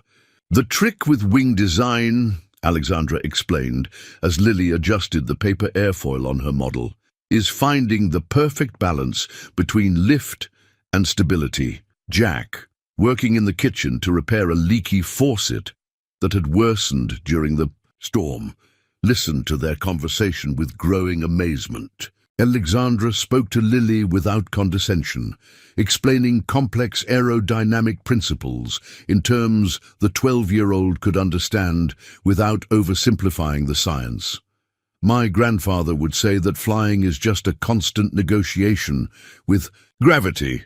"The trick with wing design," Alexandra explained, as Lily adjusted the paper airfoil on her model, "is finding the perfect balance between lift and stability." Jack, working in the kitchen to repair a leaky faucet that had worsened during the storm, listened to their conversation with growing amazement. Alexandra spoke to Lily without condescension, explaining complex aerodynamic principles in terms the 12-year-old could understand without oversimplifying the science. "My grandfather would say that flying is just a constant negotiation with gravity,"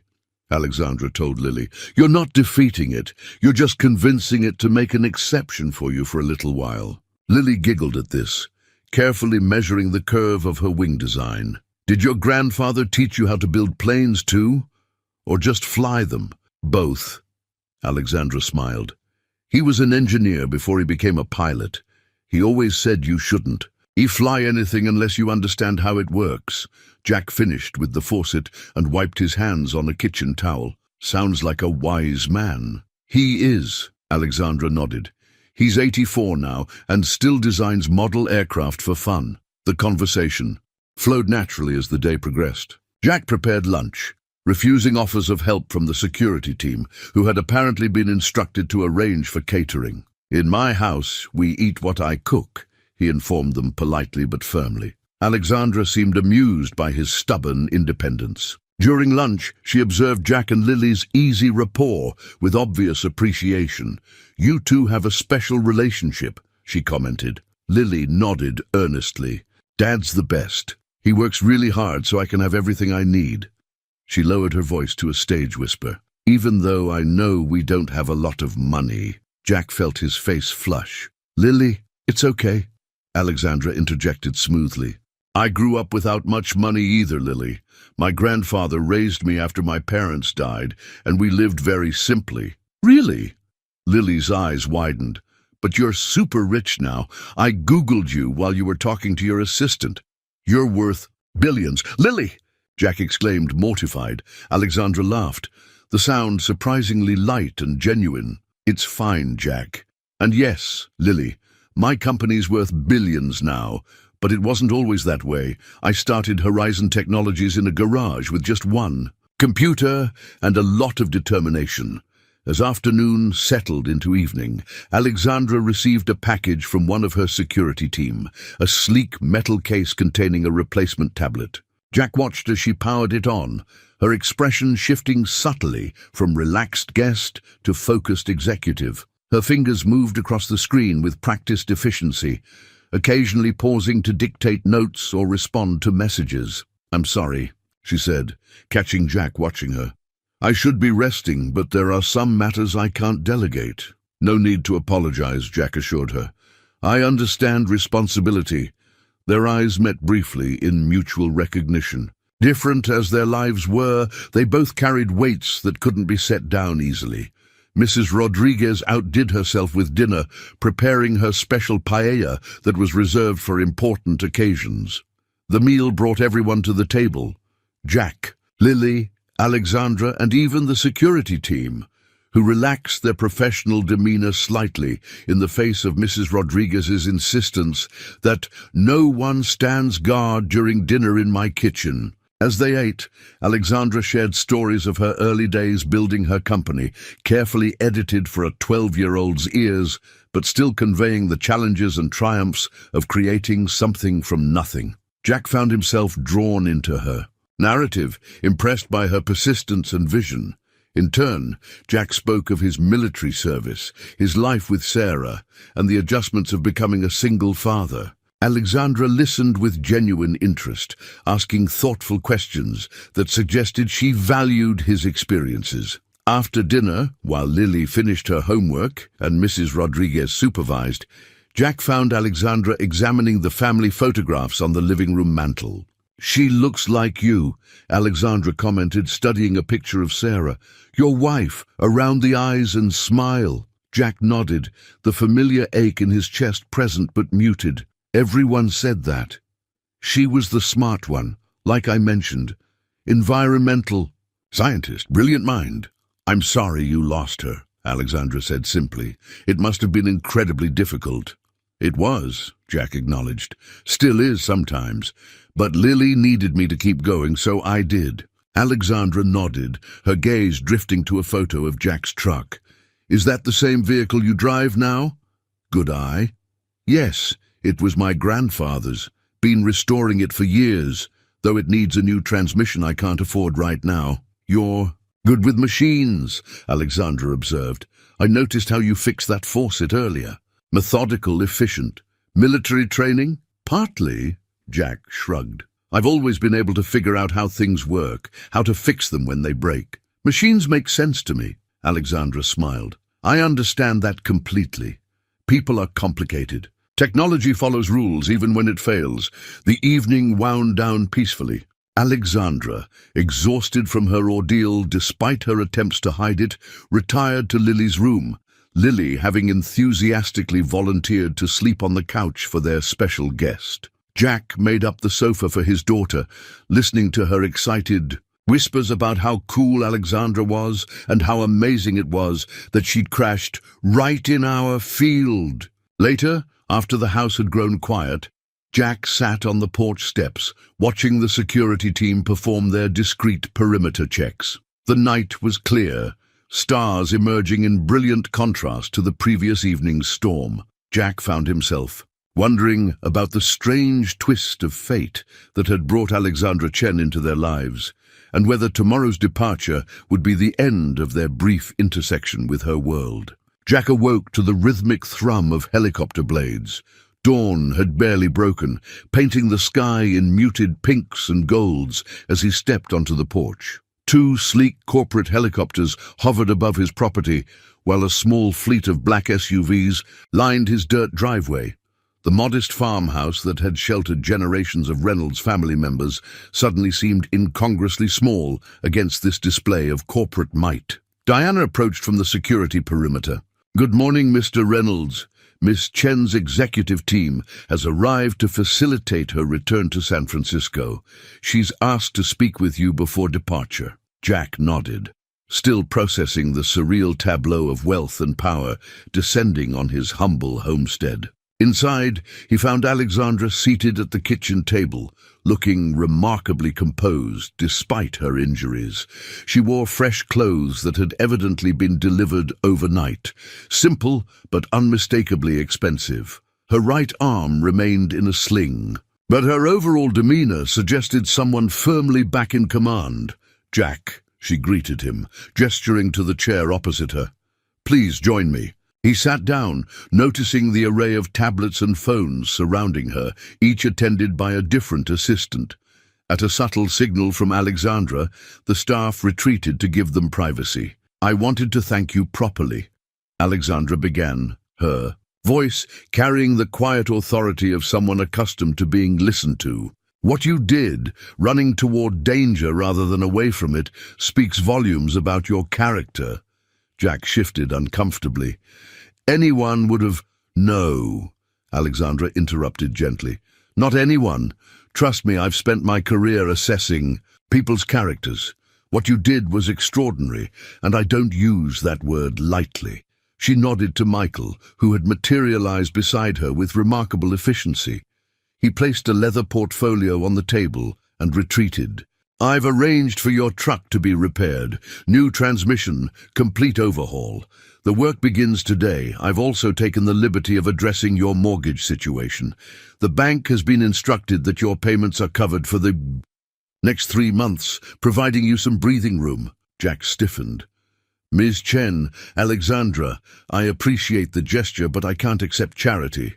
Alexandra told Lily. "You're not defeating it, you're just convincing it to make an exception for you for a little while." Lily giggled at this, carefully measuring the curve of her wing design. "Did your grandfather teach you how to build planes too? Or just fly them?" "Both," Alexandra smiled. "He was an engineer before he became a pilot. He always said you shouldn't. You fly anything unless you understand how it works." Jack finished with the faucet and wiped his hands on a kitchen towel. "Sounds like a wise man." "He is," Alexandra nodded. "He's 84 now and still designs model aircraft for fun." The conversation flowed naturally as the day progressed. Jack prepared lunch, refusing offers of help from the security team, who had apparently been instructed to arrange for catering. "In my house, we eat what I cook," he informed them politely but firmly. Alexandra seemed amused by his stubborn independence. During lunch, she observed Jack and Lily's easy rapport with obvious appreciation. "You two have a special relationship," she commented. Lily nodded earnestly. "Dad's the best. He works really hard so I can have everything I need." She lowered her voice to a stage whisper. "Even though I know we don't have a lot of money." Jack felt his face flush. "Lily, it's okay," Alexandra interjected smoothly. "I grew up without much money either, Lily. My grandfather raised me after my parents died, and we lived very simply." "Really?" Lily's eyes widened. But you're super rich now. I Googled you while you were talking to your assistant. You're worth billions. Lily! Jack exclaimed, mortified. Alexandra laughed, the sound surprisingly light and genuine. It's fine, Jack. And yes, Lily, my company's worth billions now, but it wasn't always that way. I started Horizon Technologies in a garage with just one computer and a lot of determination. As afternoon settled into evening, Alexandra received a package from one of her security team, a sleek metal case containing a replacement tablet. Jack watched as she powered it on, her expression shifting subtly from relaxed guest to focused executive. Her fingers moved across the screen with practiced efficiency, occasionally pausing to dictate notes or respond to messages. "I'm sorry," she said, catching Jack watching her. "I should be resting, but there are some matters I can't delegate." "No need to apologize," Jack assured her. "I understand responsibility." Their eyes met briefly in mutual recognition. Different as their lives were, they both carried weights that couldn't be set down easily. Mrs. Rodriguez outdid herself with dinner, preparing her special paella that was reserved for important occasions. The meal brought everyone to the table: Jack, Lily, Alexandra, and even the security team, who relaxed their professional demeanor slightly in the face of Mrs. Rodriguez's insistence that no one stands guard during dinner in my kitchen. As they ate, Alexandra shared stories of her early days building her company, carefully edited for a 12-year-old's ears, but still conveying the challenges and triumphs of creating something from nothing. Jack found himself drawn into her narrative, impressed by her persistence and vision. In turn, Jack spoke of his military service, his life with Sarah, and the adjustments of becoming a single father. Alexandra listened with genuine interest, asking thoughtful questions that suggested she valued his experiences. After dinner, while Lily finished her homework and Mrs. Rodriguez supervised, Jack found Alexandra examining the family photographs on the living room mantel. "She looks like you," Alexandra commented, studying a picture of Sarah. "Your wife, around the eyes and smile." Jack nodded, the familiar ache in his chest present but muted. "Everyone said that. She was the smart one, like I mentioned. Environmental scientist, brilliant mind." "I'm sorry you lost her," Alexandra said simply. "It must have been incredibly difficult." "It was," Jack acknowledged. "Still is sometimes. But Lily needed me to keep going, so I did." Alexandra nodded, her gaze drifting to a photo of Jack's truck. "Is that the same vehicle you drive now?" "Good eye." "Yes. It was my grandfather's. Been restoring it for years, though it needs a new transmission I can't afford right now." "You're good with machines," Alexandra observed. "I noticed how you fixed that faucet earlier. Methodical, efficient. Military training?" "Partly," Jack shrugged. "I've always been able to figure out how things work, how to fix them when they break. Machines make sense to me," Alexandra smiled. "I understand that completely. People are complicated. Technology follows rules even when it fails." The evening wound down peacefully. Alexandra, exhausted from her ordeal despite her attempts to hide it, retired to Lily's room, Lily having enthusiastically volunteered to sleep on the couch for their special guest. Jack made up the sofa for his daughter, listening to her excited whispers about how cool Alexandra was and how amazing it was that she'd crashed right in our field. Later, after the house had grown quiet, Jack sat on the porch steps, watching the security team perform their discreet perimeter checks. The night was clear, stars emerging in brilliant contrast to the previous evening's storm. Jack found himself wondering about the strange twist of fate that had brought Alexandra Chen into their lives, and whether tomorrow's departure would be the end of their brief intersection with her world. Jack awoke to the rhythmic thrum of helicopter blades. Dawn had barely broken, painting the sky in muted pinks and golds as he stepped onto the porch. Two sleek corporate helicopters hovered above his property, while a small fleet of black SUVs lined his dirt driveway. The modest farmhouse that had sheltered generations of Reynolds family members suddenly seemed incongruously small against this display of corporate might. Diana approached from the security perimeter. "Good morning, Mr. Reynolds." Miss Chen's executive team has arrived to facilitate her return to San Francisco. She's asked to speak with you before departure." Jack nodded, still processing the surreal tableau of wealth and power descending on his humble homestead. Inside, he found Alexandra seated at the kitchen table, looking remarkably composed despite her injuries. She wore fresh clothes that had evidently been delivered overnight, simple but unmistakably expensive. Her right arm remained in a sling, but her overall demeanor suggested someone firmly back in command. "Jack," she greeted him, gesturing to the chair opposite her. "Please join me." He sat down, noticing the array of tablets and phones surrounding her, each attended by a different assistant. At a subtle signal from Alexandra, the staff retreated to give them privacy. "I wanted to thank you properly," Alexandra began, her voice carrying the quiet authority of someone accustomed to being listened to. "What you did, running toward danger rather than away from it, speaks volumes about your character." Jack shifted uncomfortably. "Anyone would have—" "No," Alexandra interrupted gently. "Not anyone. Trust me, I've spent my career assessing people's characters. What you did was extraordinary, and I don't use that word lightly." She nodded to Michael, who had materialized beside her with remarkable efficiency. He placed a leather portfolio on the table and retreated. "I've arranged for your truck to be repaired. New transmission, complete overhaul. The work begins today. I've also taken the liberty of addressing your mortgage situation. The bank has been instructed that your payments are covered for the next 3 months, providing you some breathing room." Jack stiffened. "Ms. Chen, Alexandra, I appreciate the gesture, but I can't accept charity."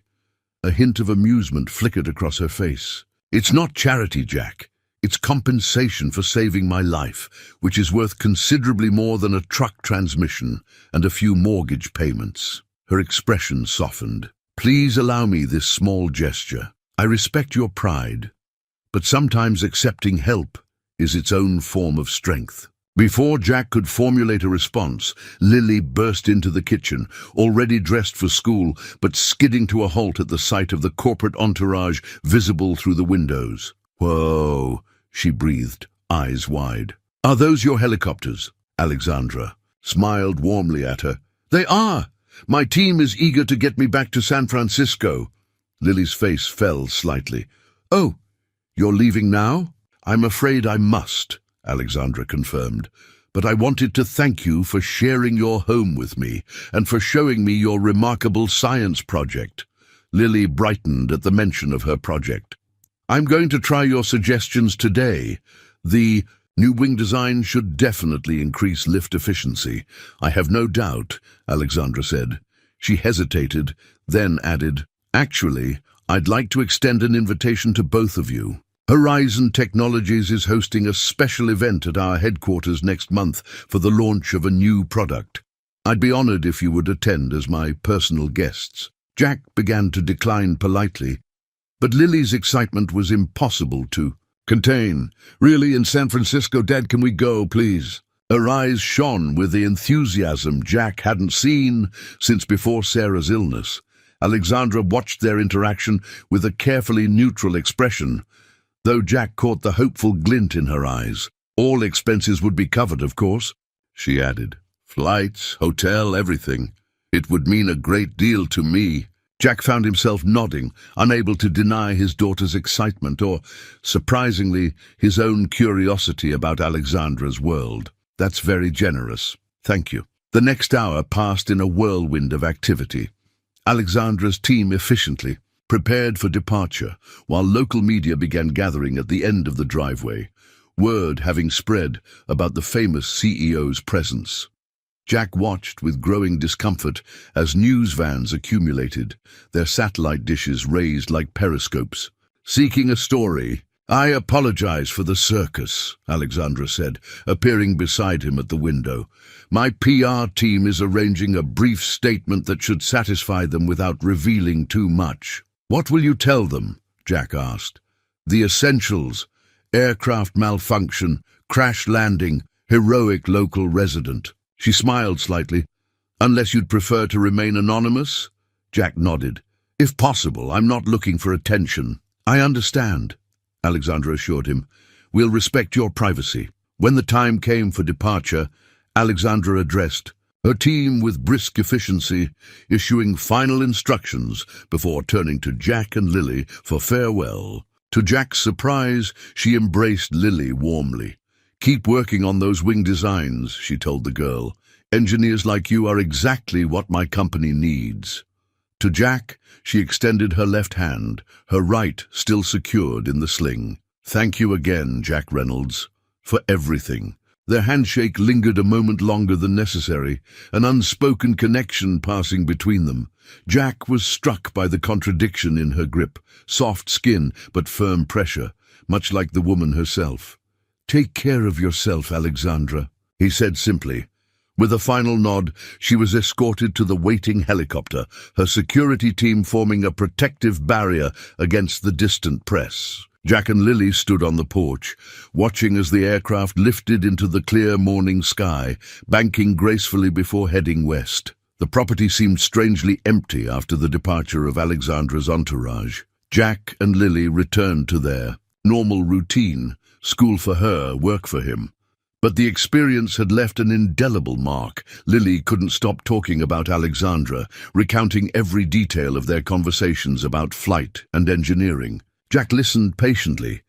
A hint of amusement flickered across her face. "It's not charity, Jack. It's compensation for saving my life, which is worth considerably more than a truck transmission and a few mortgage payments." Her expression softened. "Please allow me this small gesture. I respect your pride, but sometimes accepting help is its own form of strength." Before Jack could formulate a response, Lily burst into the kitchen, already dressed for school, but skidding to a halt at the sight of the corporate entourage visible through the windows. "Whoa," she breathed, eyes wide. "Are those your helicopters?" Alexandra smiled warmly at her. "They are! My team is eager to get me back to San Francisco." Lily's face fell slightly. "Oh, you're leaving now?" "I'm afraid I must," Alexandra confirmed. "But I wanted to thank you for sharing your home with me and for showing me your remarkable science project." Lily brightened at the mention of her project. "I'm going to try your suggestions today. The new wing design should definitely increase lift efficiency. I have no doubt," Alexandra said. She hesitated, then added, "Actually, I'd like to extend an invitation to both of you. Horizon Technologies is hosting a special event at our headquarters next month for the launch of a new product. I'd be honored if you would attend as my personal guests." Jack began to decline politely, but Lily's excitement was impossible to contain. "Really, in San Francisco, Dad, can we go, please?" Her eyes shone with the enthusiasm Jack hadn't seen since before Sarah's illness. Alexandra watched their interaction with a carefully neutral expression, though Jack caught the hopeful glint in her eyes. "All expenses would be covered, of course," she added. "Flights, hotel, everything. It would mean a great deal to me." Jack found himself nodding, unable to deny his daughter's excitement or, surprisingly, his own curiosity about Alexandra's world. "That's very generous. Thank you." The next hour passed in a whirlwind of activity. Alexandra's team efficiently prepared for departure, while local media began gathering at the end of the driveway, word having spread about the famous CEO's presence. Jack watched with growing discomfort as news vans accumulated, their satellite dishes raised like periscopes. Seeking a story. "I apologize for the circus," Alexandra said, appearing beside him at the window. "My PR team is arranging a brief statement that should satisfy them without revealing too much." "What will you tell them?" Jack asked. "The essentials: aircraft malfunction, crash landing, heroic local resident." She smiled slightly. "Unless you'd prefer to remain anonymous?" Jack nodded. "If possible, I'm not looking for attention." "I understand," Alexandra assured him. "We'll respect your privacy." When the time came for departure, Alexandra addressed her team with brisk efficiency, issuing final instructions before turning to Jack and Lily for farewell. To Jack's surprise, she embraced Lily warmly. "Keep working on those wing designs," she told the girl. "Engineers like you are exactly what my company needs." To Jack, she extended her left hand, her right still secured in the sling. "Thank you again, Jack Reynolds, for everything." Their handshake lingered a moment longer than necessary, an unspoken connection passing between them. Jack was struck by the contradiction in her grip, soft skin but firm pressure, much like the woman herself. "Take care of yourself, Alexandra," he said simply. With a final nod, she was escorted to the waiting helicopter, her security team forming a protective barrier against the distant press. Jack and Lily stood on the porch, watching as the aircraft lifted into the clear morning sky, banking gracefully before heading west. The property seemed strangely empty after the departure of Alexandra's entourage. Jack and Lily returned to their normal routine, school for her, work for him. But the experience had left an indelible mark. Lily couldn't stop talking about Alexandra, recounting every detail of their conversations about flight and engineering. Jack listened patiently,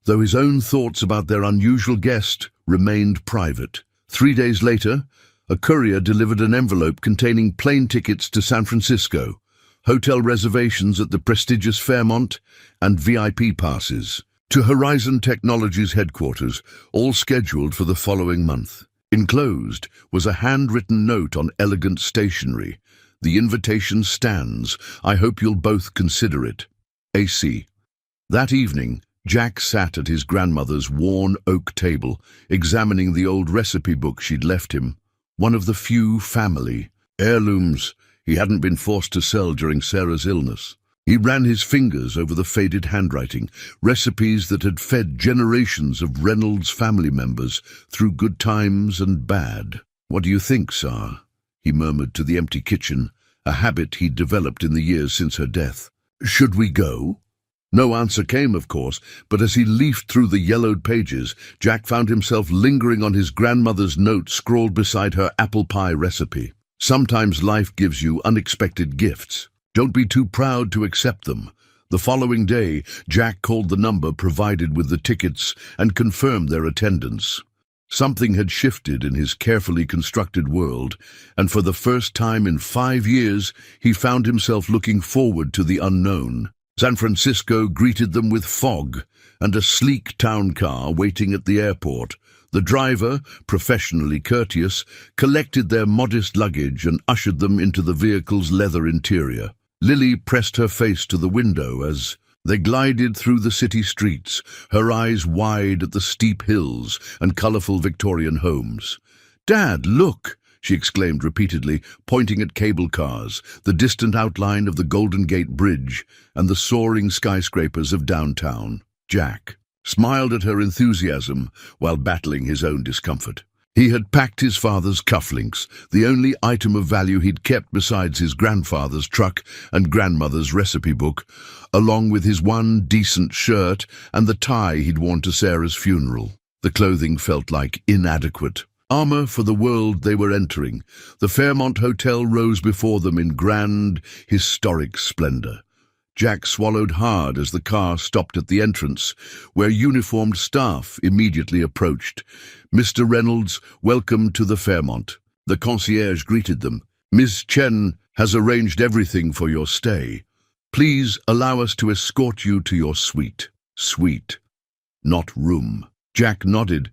though his own thoughts about their unusual guest remained private. 3 days later, a courier delivered an envelope containing plane tickets to San Francisco, hotel reservations at the prestigious Fairmont, and VIP passes to Horizon Technologies headquarters, all scheduled for the following month. Enclosed was a handwritten note on elegant stationery. "The invitation stands. I hope you'll both consider it. AC." That evening, Jack sat at his grandmother's worn oak table, examining the old recipe book she'd left him, one of the few family heirlooms he hadn't been forced to sell during Sarah's illness. He ran his fingers over the faded handwriting, recipes that had fed generations of Reynolds family members through good times and bad. "What do you think, Sar?" he murmured to the empty kitchen, a habit he'd developed in the years since her death. "Should we go?" No answer came, of course, but as he leafed through the yellowed pages, Jack found himself lingering on his grandmother's note scrawled beside her apple pie recipe. "Sometimes life gives you unexpected gifts. Don't be too proud to accept them." The following day, Jack called the number provided with the tickets and confirmed their attendance. Something had shifted in his carefully constructed world, and for the first time in 5 years, he found himself looking forward to the unknown. San Francisco greeted them with fog and a sleek town car waiting at the airport. The driver, professionally courteous, collected their modest luggage and ushered them into the vehicle's leather interior. Lily pressed her face to the window as they glided through the city streets, her eyes wide at the steep hills and colorful Victorian homes. "Dad, look!" she exclaimed repeatedly, pointing at cable cars, the distant outline of the Golden Gate Bridge, and the soaring skyscrapers of downtown. Jack smiled at her enthusiasm while battling his own discomfort. He had packed his father's cufflinks, the only item of value he'd kept besides his grandfather's truck and grandmother's recipe book, along with his one decent shirt and the tie he'd worn to Sarah's funeral. The clothing felt like inadequate armor for the world they were entering. The Fairmont Hotel rose before them in grand, historic splendor. Jack swallowed hard as the car stopped at the entrance, where uniformed staff immediately approached. "Mr. Reynolds, welcome to the Fairmont." The concierge greeted them. "Ms. Chen has arranged everything for your stay. Please allow us to escort you to your suite." Suite, not room. Jack nodded,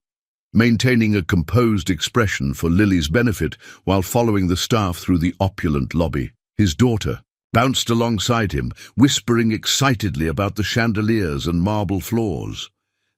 maintaining a composed expression for Lily's benefit while following the staff through the opulent lobby. His daughter bounced alongside him, whispering excitedly about the chandeliers and marble floors.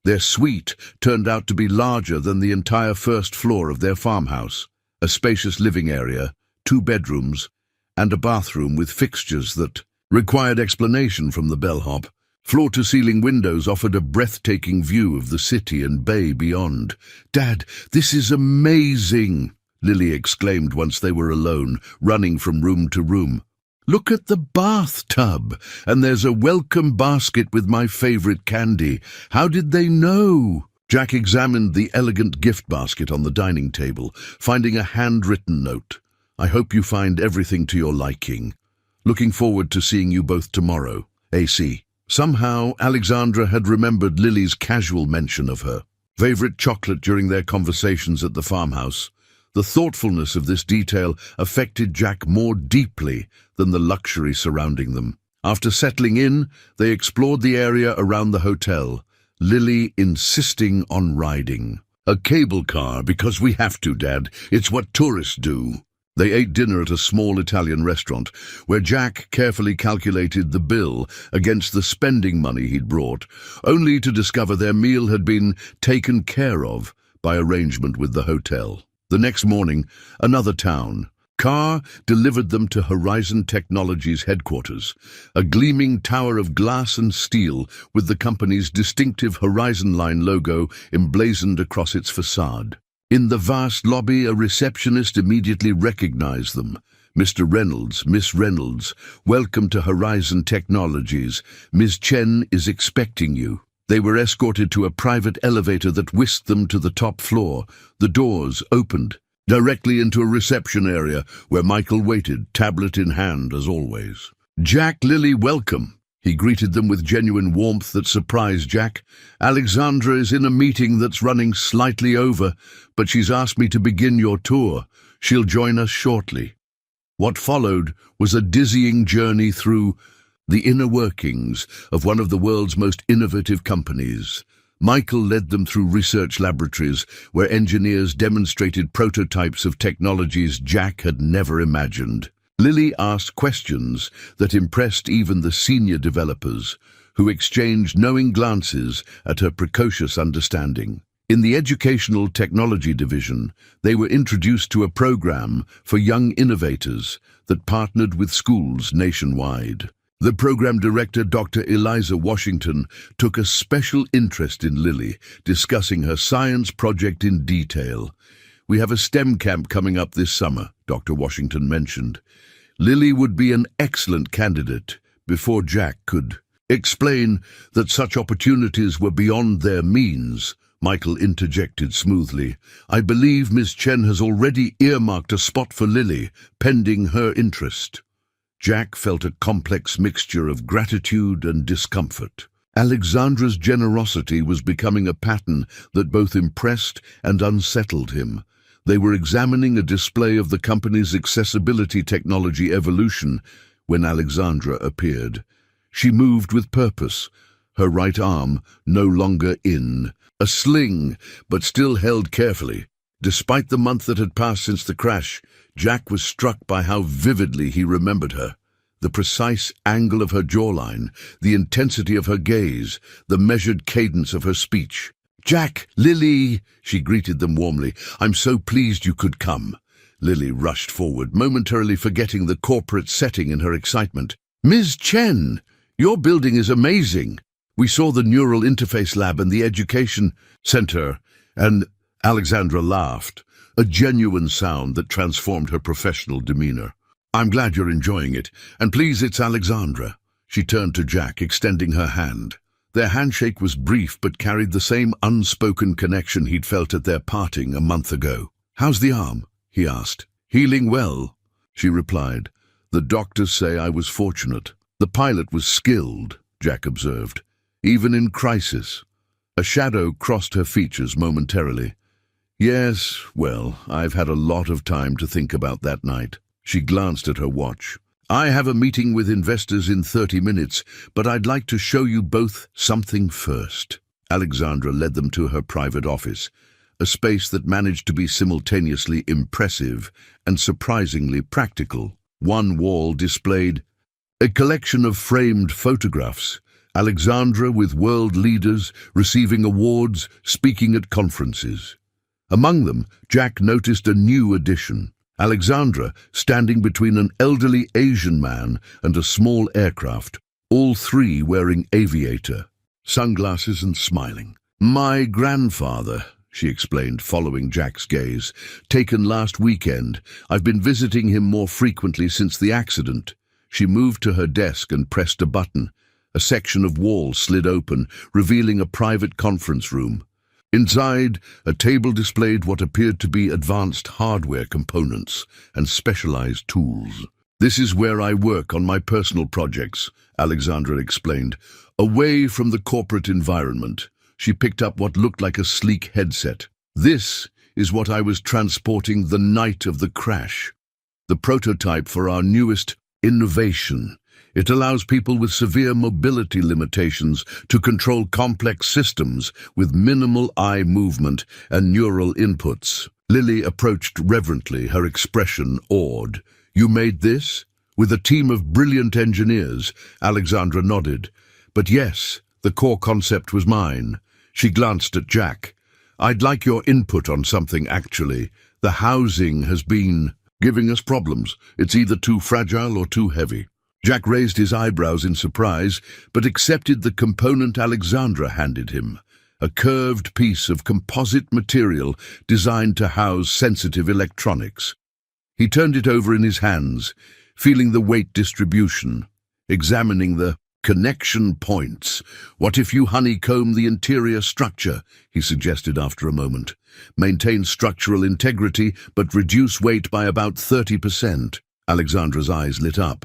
Their suite turned out to be larger than the entire first floor of their farmhouse, a spacious living area, 2 bedrooms, and a bathroom with fixtures that required explanation from the bellhop. Floor-to-ceiling windows offered a breathtaking view of the city and bay beyond. "Dad, this is amazing!" Lily exclaimed once they were alone, running from room to room. Look at the bathtub, and there's a welcome basket with my favorite candy. How did they know? Jack examined the elegant gift basket on the dining table, finding a handwritten note. I hope you find everything to your liking. Looking forward to seeing you both tomorrow. AC. Somehow, Alexandra had remembered Lily's casual mention of her favorite chocolate during their conversations at the farmhouse. The thoughtfulness of this detail affected Jack more deeply than the luxury surrounding them. After settling in, they explored the area around the hotel, Lily insisting on riding. A cable car, because we have to, Dad. It's what tourists do. They ate dinner at a small Italian restaurant, where Jack carefully calculated the bill against the spending money he'd brought, only to discover their meal had been taken care of by arrangement with the hotel. The next morning, another town. Carr delivered them to Horizon Technologies headquarters, a gleaming tower of glass and steel with the company's distinctive Horizon Line logo emblazoned across its facade. In the vast lobby, a receptionist immediately recognized them. Mr. Reynolds, Miss Reynolds, welcome to Horizon Technologies. Ms. Chen is expecting you. They were escorted to a private elevator that whisked them to the top floor. The doors opened directly into a reception area where Michael waited, tablet in hand as always. Jack, Lily, welcome. He greeted them with genuine warmth that surprised Jack. Alexandra is in a meeting that's running slightly over, but she's asked me to begin your tour. She'll join us shortly. What followed was a dizzying journey through the inner workings of one of the world's most innovative companies. Michael led them through research laboratories where engineers demonstrated prototypes of technologies Jack had never imagined. Lily asked questions that impressed even the senior developers, who exchanged knowing glances at her precocious understanding. In the Educational Technology Division, they were introduced to a program for young innovators that partnered with schools nationwide. The program director, Dr. Eliza Washington, took a special interest in Lily, discussing her science project in detail. We have a STEM camp coming up this summer, Dr. Washington mentioned. Lily would be an excellent candidate. Before Jack could explain that such opportunities were beyond their means, Michael interjected smoothly. I believe Miss Chen has already earmarked a spot for Lily, pending her interest. Jack felt a complex mixture of gratitude and discomfort. Alexandra's generosity was becoming a pattern that both impressed and unsettled him. They were examining a display of the company's accessibility technology evolution when Alexandra appeared. She moved with purpose, her right arm no longer in a sling, but still held carefully. Despite the month that had passed since the crash, Jack was struck by how vividly he remembered her. The precise angle of her jawline, the intensity of her gaze, the measured cadence of her speech. Jack, Lily, she greeted them warmly. I'm so pleased you could come. Lily rushed forward, momentarily forgetting the corporate setting in her excitement. Ms. Chen, your building is amazing. We saw the Neural Interface Lab and the Education Center, and Alexandra laughed, a genuine sound that transformed her professional demeanor. I'm glad you're enjoying it, and please, it's Alexandra. She turned to Jack, extending her hand. Their handshake was brief but carried the same unspoken connection he'd felt at their parting a month ago. How's the arm? He asked. Healing well, she replied. The doctors say I was fortunate. The pilot was skilled, Jack observed, even in crisis. A shadow crossed her features momentarily. Yes, well, I've had a lot of time to think about that night. She glanced at her watch. I have a meeting with investors in 30 minutes, but I'd like to show you both something first. Alexandra led them to her private office, a space that managed to be simultaneously impressive and surprisingly practical. One wall displayed a collection of framed photographs, Alexandra with world leaders receiving awards, speaking at conferences. Among them, Jack noticed a new addition. Alexandra standing between an elderly Asian man and a small aircraft, all three wearing aviator, sunglasses and smiling. My grandfather, she explained, following Jack's gaze, taken last weekend. I've been visiting him more frequently since the accident. She moved to her desk and pressed a button. A section of wall slid open, revealing a private conference room. Inside, a table displayed what appeared to be advanced hardware components and specialized tools. "This is where I work on my personal projects," Alexandra explained. Away from the corporate environment, she picked up what looked like a sleek headset. "This is what I was transporting the night of the crash. The prototype for our newest innovation. It allows people with severe mobility limitations to control complex systems with minimal eye movement and neural inputs." Lily approached reverently, her expression awed. "You made this? With a team of brilliant engineers?" Alexandra nodded. "But yes, the core concept was mine." She glanced at Jack. "I'd like your input on something, actually. The housing has been giving us problems. It's either too fragile or too heavy." Jack raised his eyebrows in surprise, but accepted the component Alexandra handed him, a curved piece of composite material designed to house sensitive electronics. He turned it over in his hands, feeling the weight distribution, examining the connection points. "What if you honeycomb the interior structure?" he suggested after a moment. "Maintain structural integrity, but reduce weight by about 30%. Alexandra's eyes lit up.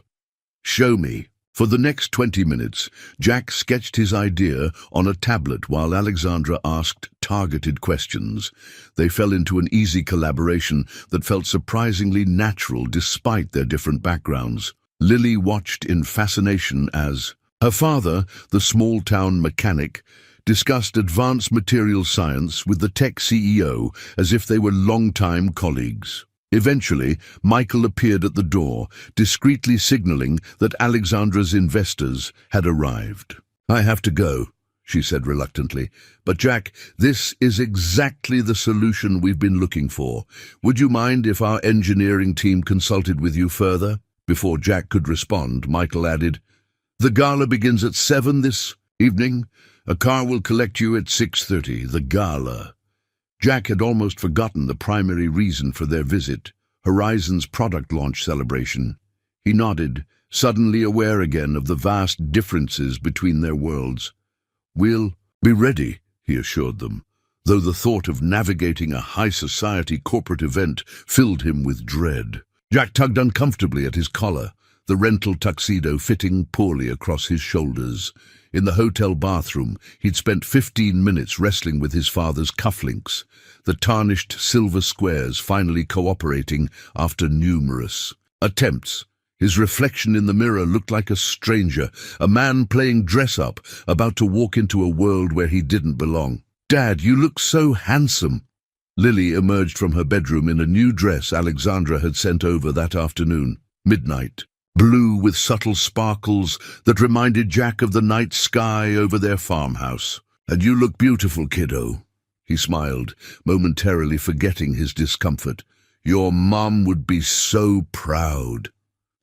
"Show me." For the next 20 minutes, Jack sketched his idea on a tablet while Alexandra asked targeted questions. They fell into an easy collaboration that felt surprisingly natural despite their different backgrounds. Lily watched in fascination as her father, the small-town mechanic, discussed advanced material science with the tech CEO as if they were longtime colleagues. Eventually, Michael appeared at the door, discreetly signaling that Alexandra's investors had arrived. "I have to go," she said reluctantly. "But Jack, this is exactly the solution we've been looking for. Would you mind if our engineering team consulted with you further?" Before Jack could respond, Michael added, "The gala begins at 7 this evening. A car will collect you at 6:30. The gala." Jack had almost forgotten the primary reason for their visit, Horizon's product launch celebration. He nodded, suddenly aware again of the vast differences between their worlds. "We'll be ready," he assured them, though the thought of navigating a high-society corporate event filled him with dread. Jack tugged uncomfortably at his collar, the rental tuxedo fitting poorly across his shoulders. In the hotel bathroom, he'd spent 15 minutes wrestling with his father's cufflinks, the tarnished silver squares finally cooperating after numerous attempts. His reflection in the mirror looked like a stranger, a man playing dress-up, about to walk into a world where he didn't belong. "Dad, you look so handsome." Lily emerged from her bedroom in a new dress Alexandra had sent over that afternoon, midnight, blue with subtle sparkles that reminded Jack of the night sky over their farmhouse. "And you look beautiful, kiddo," he smiled, momentarily forgetting his discomfort. "Your mom would be so proud."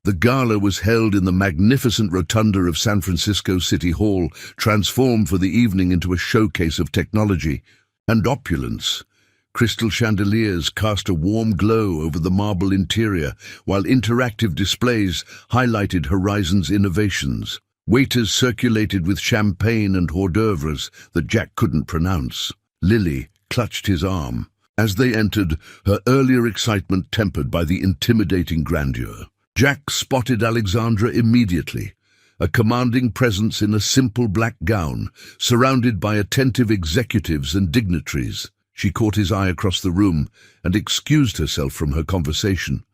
The gala was held in the magnificent rotunda of San Francisco City Hall, transformed for the evening into a showcase of technology and opulence. Crystal chandeliers cast a warm glow over the marble interior, while interactive displays highlighted Horizon's innovations. Waiters circulated with champagne and hors d'oeuvres that Jack couldn't pronounce. Lily clutched his arm. As they entered, her earlier excitement tempered by the intimidating grandeur. Jack spotted Alexandra immediately, a commanding presence in a simple black gown, surrounded by attentive executives and dignitaries. She caught his eye across the room and excused herself from her conversation.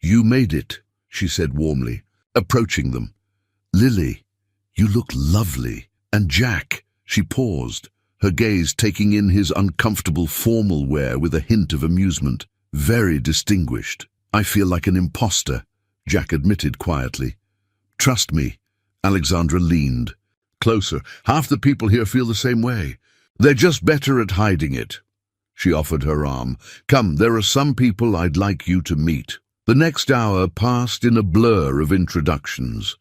"You made it," she said warmly, approaching them. "Lily, you look lovely." "And Jack," she paused, her gaze taking in his uncomfortable formal wear with a hint of amusement. "Very distinguished." "I feel like an imposter," Jack admitted quietly. "Trust me." Alexandra leaned closer. "Half the people here feel the same way. They're just better at hiding it." She offered her arm. "Come, there are some people I'd like you to meet." The next hour passed in a blur of introductions.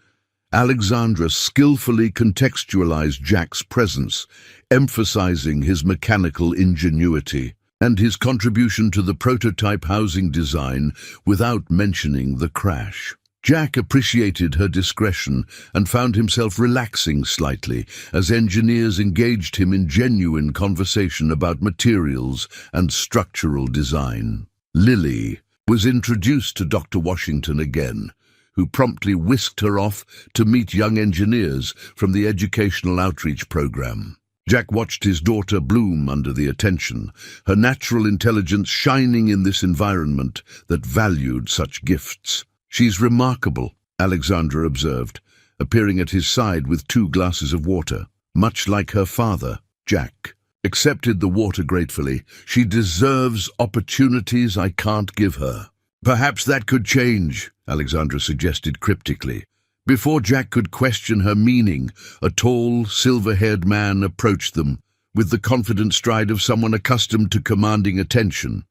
Alexandra skillfully contextualized Jack's presence, emphasizing his mechanical ingenuity and his contribution to the prototype housing design without mentioning the crash. Jack appreciated her discretion and found himself relaxing slightly as engineers engaged him in genuine conversation about materials and structural design. Lily was introduced to Dr. Washington again, who promptly whisked her off to meet young engineers from the educational outreach program. Jack watched his daughter bloom under the attention, her natural intelligence shining in this environment that valued such gifts. "She's remarkable," Alexandra observed, appearing at his side with 2 glasses of water. "Much like her father." Jack accepted the water gratefully. "She deserves opportunities I can't give her." "Perhaps that could change," Alexandra suggested cryptically. Before Jack could question her meaning, a tall, silver-haired man approached them, with the confident stride of someone accustomed to commanding attention.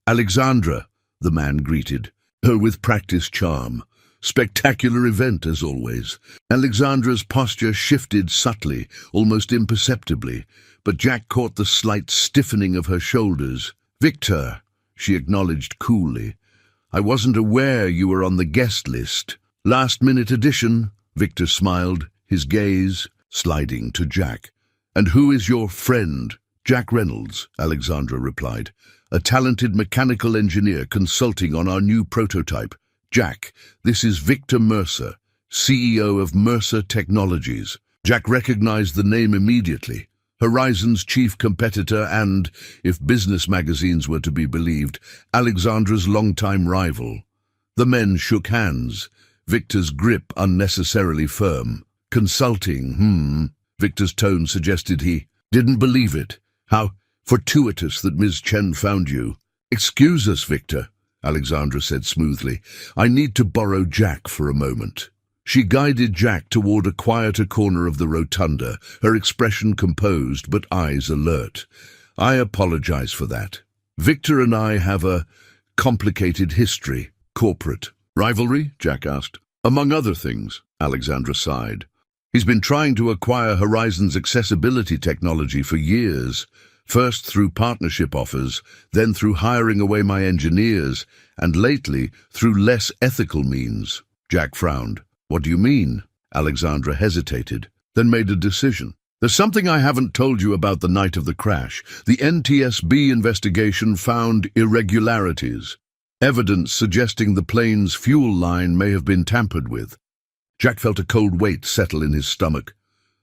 "Alexandra," the man greeted, her with practiced charm. "Spectacular event, as always." Alexandra's posture shifted subtly, almost imperceptibly, but Jack caught the slight stiffening of her shoulders. "Victor," she acknowledged coolly, "I wasn't aware you were on the guest list." "Last-minute addition," Victor smiled, his gaze sliding to Jack. "And who is your friend?" "Jack Reynolds," Alexandra replied, "a talented mechanical engineer consulting on our new prototype." "Jack, this is Victor Mercer, CEO of Mercer Technologies." Jack recognized the name immediately. Horizon's chief competitor and, if business magazines were to be believed, Alexandra's longtime rival. The men shook hands, Victor's grip unnecessarily firm. "Consulting, Victor's tone suggested he didn't believe it. "How fortuitous that Ms. Chen found you." "Excuse us, Victor," Alexandra said smoothly. "I need to borrow Jack for a moment." She guided Jack toward a quieter corner of the rotunda, her expression composed but eyes alert. "I apologize for that. Victor and I have a complicated history." "Corporate rivalry?" Jack asked. "Among other things," Alexandra sighed. "He's been trying to acquire Horizon's accessibility technology for years, first through partnership offers, then through hiring away my engineers, and lately through less ethical means." Jack frowned. "What do you mean?" Alexandra hesitated, then made a decision. "There's something I haven't told you about the night of the crash. The NTSB investigation found irregularities, evidence suggesting the plane's fuel line may have been tampered with." Jack felt a cold weight settle in his stomach.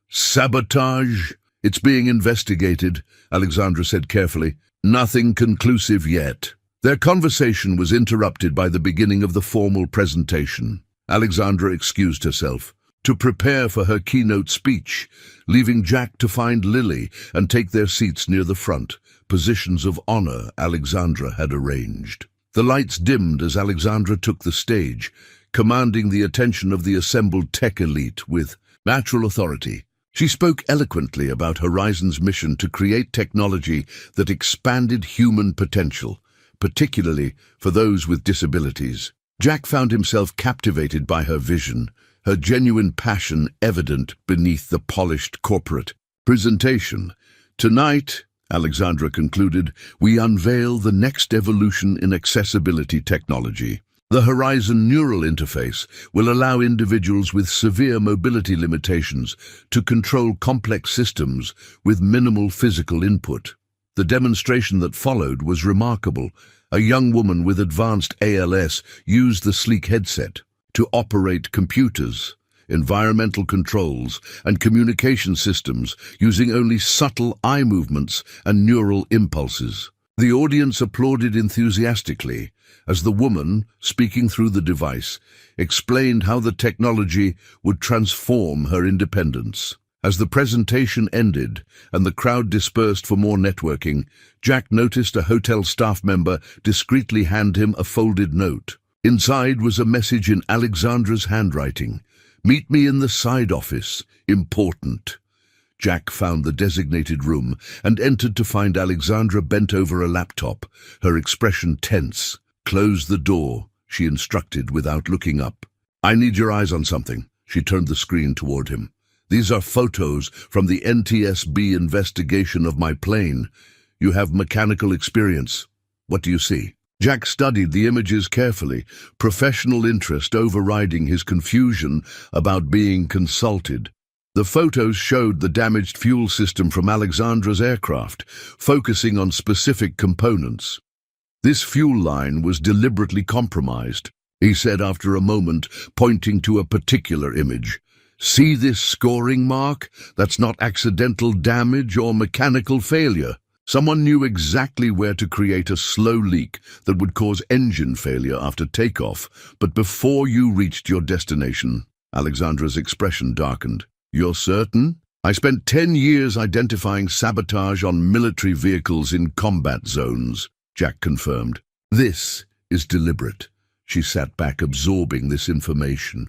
"Sabotage?" "It's being investigated," Alexandra said carefully. "Nothing conclusive yet." Their conversation was interrupted by the beginning of the formal presentation. Alexandra excused herself to prepare for her keynote speech, leaving Jack to find Lily and take their seats near the front, positions of honor Alexandra had arranged. The lights dimmed as Alexandra took the stage, commanding the attention of the assembled tech elite with natural authority. She spoke eloquently about Horizon's mission to create technology that expanded human potential, particularly for those with disabilities. Jack found himself captivated by her vision, her genuine passion evident beneath the polished corporate presentation. "Tonight," Alexandra concluded, "we unveil the next evolution in accessibility technology. The Horizon neural interface will allow individuals with severe mobility limitations to control complex systems with minimal physical input." The demonstration that followed was remarkable. A young woman with advanced ALS used the sleek headset to operate computers, environmental controls, and communication systems using only subtle eye movements and neural impulses. The audience applauded enthusiastically as the woman, speaking through the device, explained how the technology would transform her independence. As the presentation ended and the crowd dispersed for more networking, Jack noticed a hotel staff member discreetly hand him a folded note. Inside was a message in Alexandra's handwriting. "Meet me in the side office. Important." Jack found the designated room and entered to find Alexandra bent over a laptop, her expression tense. "Close the door," she instructed without looking up. "I need your eyes on something." She turned the screen toward him. "These are photos from the NTSB investigation of my plane. You have mechanical experience. What do you see?" Jack studied the images carefully, professional interest overriding his confusion about being consulted. The photos showed the damaged fuel system from Alexandra's aircraft, focusing on specific components. This fuel line was deliberately compromised, he said after a moment, pointing to a particular image. See this scoring mark? That's not accidental damage or mechanical failure. Someone knew exactly where to create a slow leak that would cause engine failure after takeoff, but before you reached your destination. Alexandra's expression darkened. You're certain? I spent 10 years identifying sabotage on military vehicles in combat zones, Jack confirmed. This is deliberate. She sat back, absorbing this information.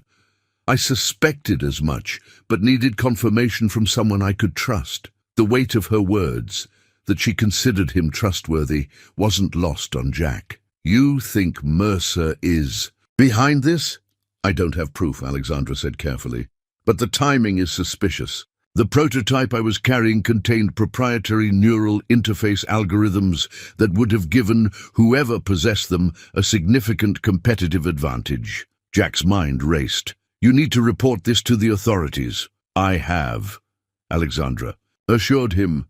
I suspected as much, but needed confirmation from someone I could trust. The weight of her words, that she considered him trustworthy, wasn't lost on Jack. You think Mercer is behind this? I don't have proof, Alexandra said carefully, but the timing is suspicious. The prototype I was carrying contained proprietary neural interface algorithms that would have given whoever possessed them a significant competitive advantage. Jack's mind raced. You need to report this to the authorities. I have, Alexandra assured him.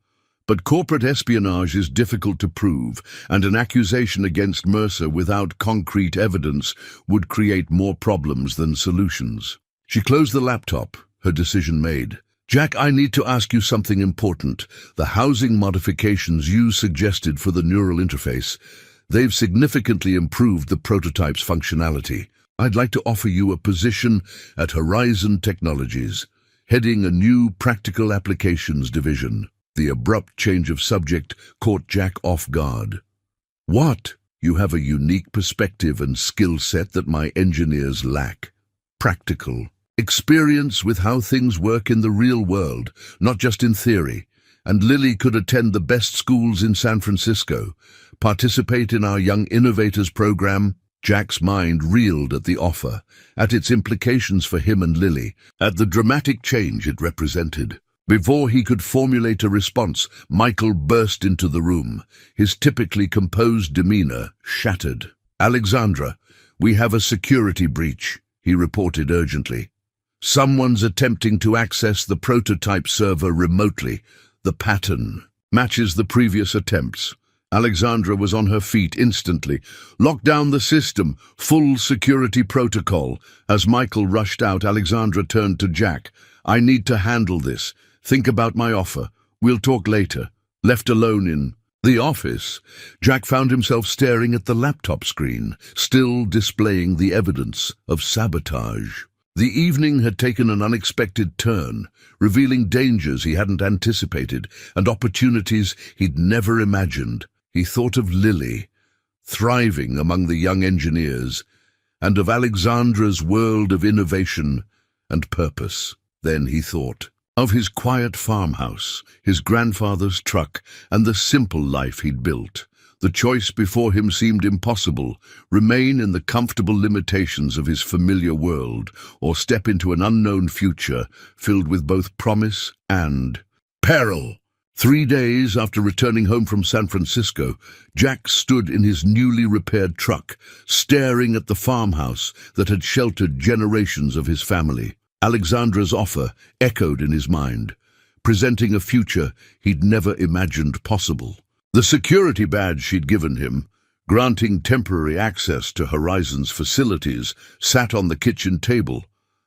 But corporate espionage is difficult to prove, and an accusation against Mercer without concrete evidence would create more problems than solutions. She closed the laptop, her decision made. Jack, I need to ask you something important. The housing modifications you suggested for the neural interface, they've significantly improved the prototype's functionality. I'd like to offer you a position at Horizon Technologies, heading a new practical applications division. The abrupt change of subject caught Jack off guard. What? You have a unique perspective and skill set that my engineers lack. Practical. Experience with how things work in the real world, not just in theory. And Lily could attend the best schools in San Francisco, participate in our Young Innovators program. Jack's mind reeled at the offer, at its implications for him and Lily, at the dramatic change it represented. Before he could formulate a response, Michael burst into the room, his typically composed demeanor shattered. Alexandra, we have a security breach, he reported urgently. Someone's attempting to access the prototype server remotely. The pattern matches the previous attempts. Alexandra was on her feet instantly. Lock down the system, full security protocol. As Michael rushed out, Alexandra turned to Jack. I need to handle this. Think about my offer. We'll talk later. Left alone in the office, Jack found himself staring at the laptop screen, still displaying the evidence of sabotage. The evening had taken an unexpected turn, revealing dangers he hadn't anticipated and opportunities he'd never imagined. He thought of Lily, thriving among the young engineers, and of Alexandra's world of innovation and purpose. Then he thought of his quiet farmhouse, his grandfather's truck, and the simple life he'd built. The choice before him seemed impossible: remain in the comfortable limitations of his familiar world, or step into an unknown future filled with both promise and peril. 3 days after returning home from San Francisco, Jack stood in his newly repaired truck, staring at the farmhouse that had sheltered generations of his family. Alexandra's offer echoed in his mind, presenting a future he'd never imagined possible. The security badge she'd given him, granting temporary access to Horizon's facilities, sat on the kitchen table,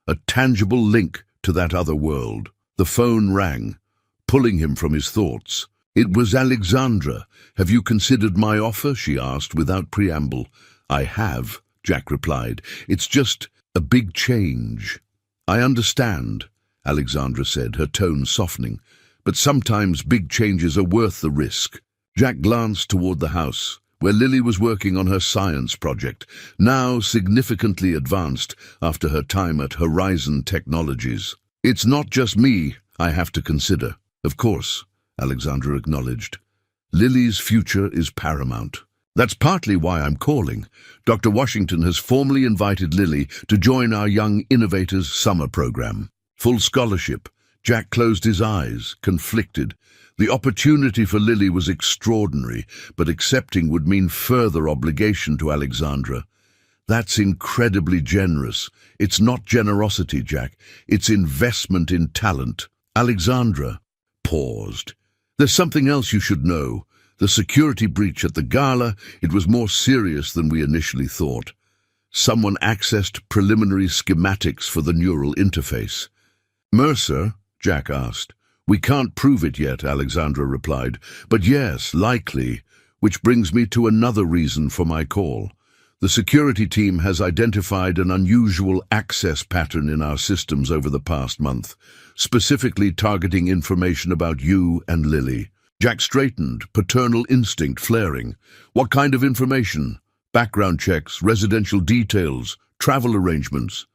a tangible link to that other world. The phone rang, pulling him from his thoughts. It was Alexandra. Have you considered my offer? She asked without preamble. I have, Jack replied. It's just a big change. I understand, Alexandra said, her tone softening, but sometimes big changes are worth the risk. Jack glanced toward the house, where Lily was working on her science project, now significantly advanced after her time at Horizon Technologies. It's not just me I have to consider. Of course, Alexandra acknowledged. Lily's future is paramount. That's partly why I'm calling. Dr. Washington has formally invited Lily to join our Young Innovators summer program. Full scholarship. Jack closed his eyes, conflicted. The opportunity for Lily was extraordinary, but accepting would mean further obligation to Alexandra. That's incredibly generous. It's not generosity, Jack. It's investment in talent. Alexandra paused. There's something else you should know. The security breach at the gala, it was more serious than we initially thought. Someone accessed preliminary schematics for the neural interface. Mercer? Jack asked. We can't prove it yet, Alexandra replied. But yes, likely. Which brings me to another reason for my call. The security team has identified an unusual access pattern in our systems over the past month, specifically targeting information about you and Lily. Jack straightened, paternal instinct flaring. What kind of information? Background checks, residential details, travel arrangements.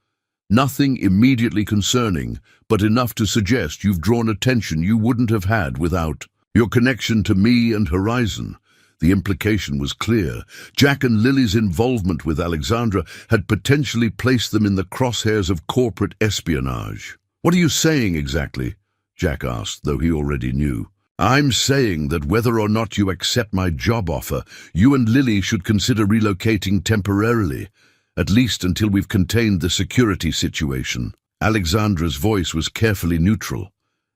Nothing immediately concerning, but enough to suggest you've drawn attention you wouldn't have had without your connection to me and Horizon. The implication was clear. Jack and Lily's involvement with Alexandra had potentially placed them in the crosshairs of corporate espionage. What are you saying exactly? Jack asked, though he already knew. I'm saying that whether or not you accept my job offer, you and Lily should consider relocating temporarily, at least until we've contained the security situation. Alexandra's voice was carefully neutral,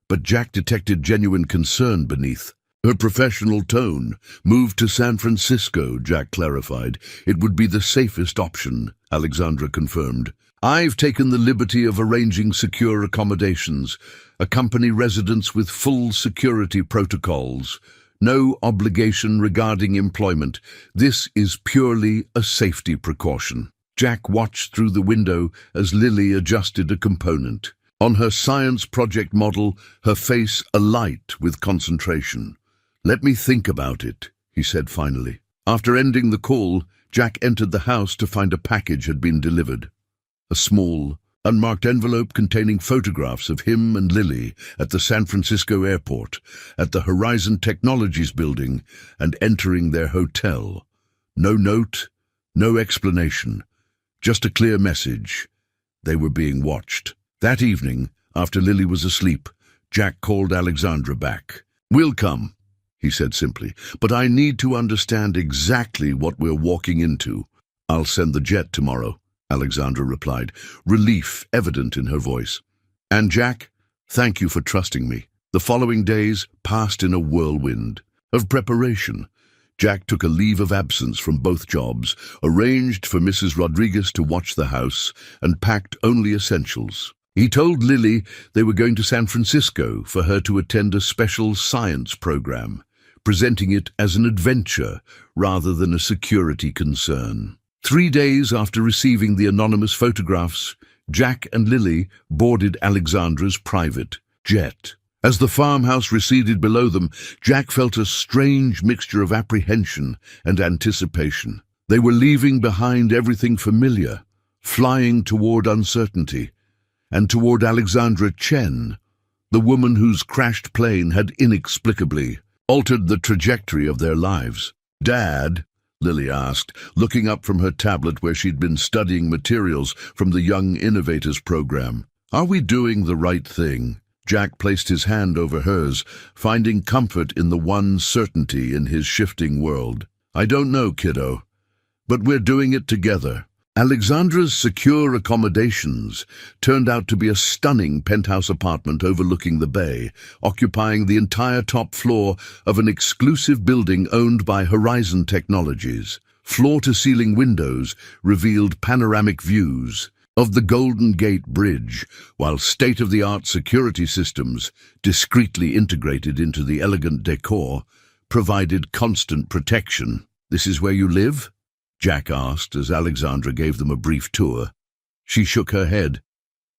but Jack detected genuine concern beneath. Her professional tone. Move to San Francisco, Jack clarified. It would be the safest option, Alexandra confirmed. I've taken the liberty of arranging secure accommodations, a company residence with full security protocols. No obligation regarding employment. This is purely a safety precaution. Jack watched through the window as Lily adjusted a component. On her science project model, her face alight with concentration. Let me think about it, he said finally. After ending the call, Jack entered the house to find a package had been delivered. A small, unmarked envelope containing photographs of him and Lily at the San Francisco airport, at the Horizon Technologies building, and entering their hotel. No note, no explanation. Just a clear message. They were being watched. That evening, after Lily was asleep, Jack called Alexandra back. We'll come, he said simply, but I need to understand exactly what we're walking into. I'll send the jet tomorrow, Alexandra replied, relief evident in her voice. And Jack, thank you for trusting me. The following days passed in a whirlwind of preparation. Jack took a leave of absence from both jobs, arranged for Mrs. Rodriguez to watch the house, and packed only essentials. He told Lily they were going to San Francisco for her to attend a special science program, presenting it as an adventure rather than a security concern. 3 days after receiving the anonymous photographs, Jack and Lily boarded Alexandra's private jet. As the farmhouse receded below them, Jack felt a strange mixture of apprehension and anticipation. They were leaving behind everything familiar, flying toward uncertainty, and toward Alexandra Chen, the woman whose crashed plane had inexplicably altered the trajectory of their lives. Dad, Lily asked, looking up from her tablet where she'd been studying materials from the Young Innovators program, are we doing the right thing? Jack placed his hand over hers, finding comfort in the one certainty in his shifting world. I don't know, kiddo, but we're doing it together. Alexandra's secure accommodations turned out to be a stunning penthouse apartment overlooking the bay, occupying the entire top floor of an exclusive building owned by Horizon Technologies. Floor-to-ceiling windows revealed panoramic views of the Golden Gate Bridge, while state-of-the-art security systems, discreetly integrated into the elegant decor, provided constant protection. This is where you live? Jack asked as Alexandra gave them a brief tour. She shook her head.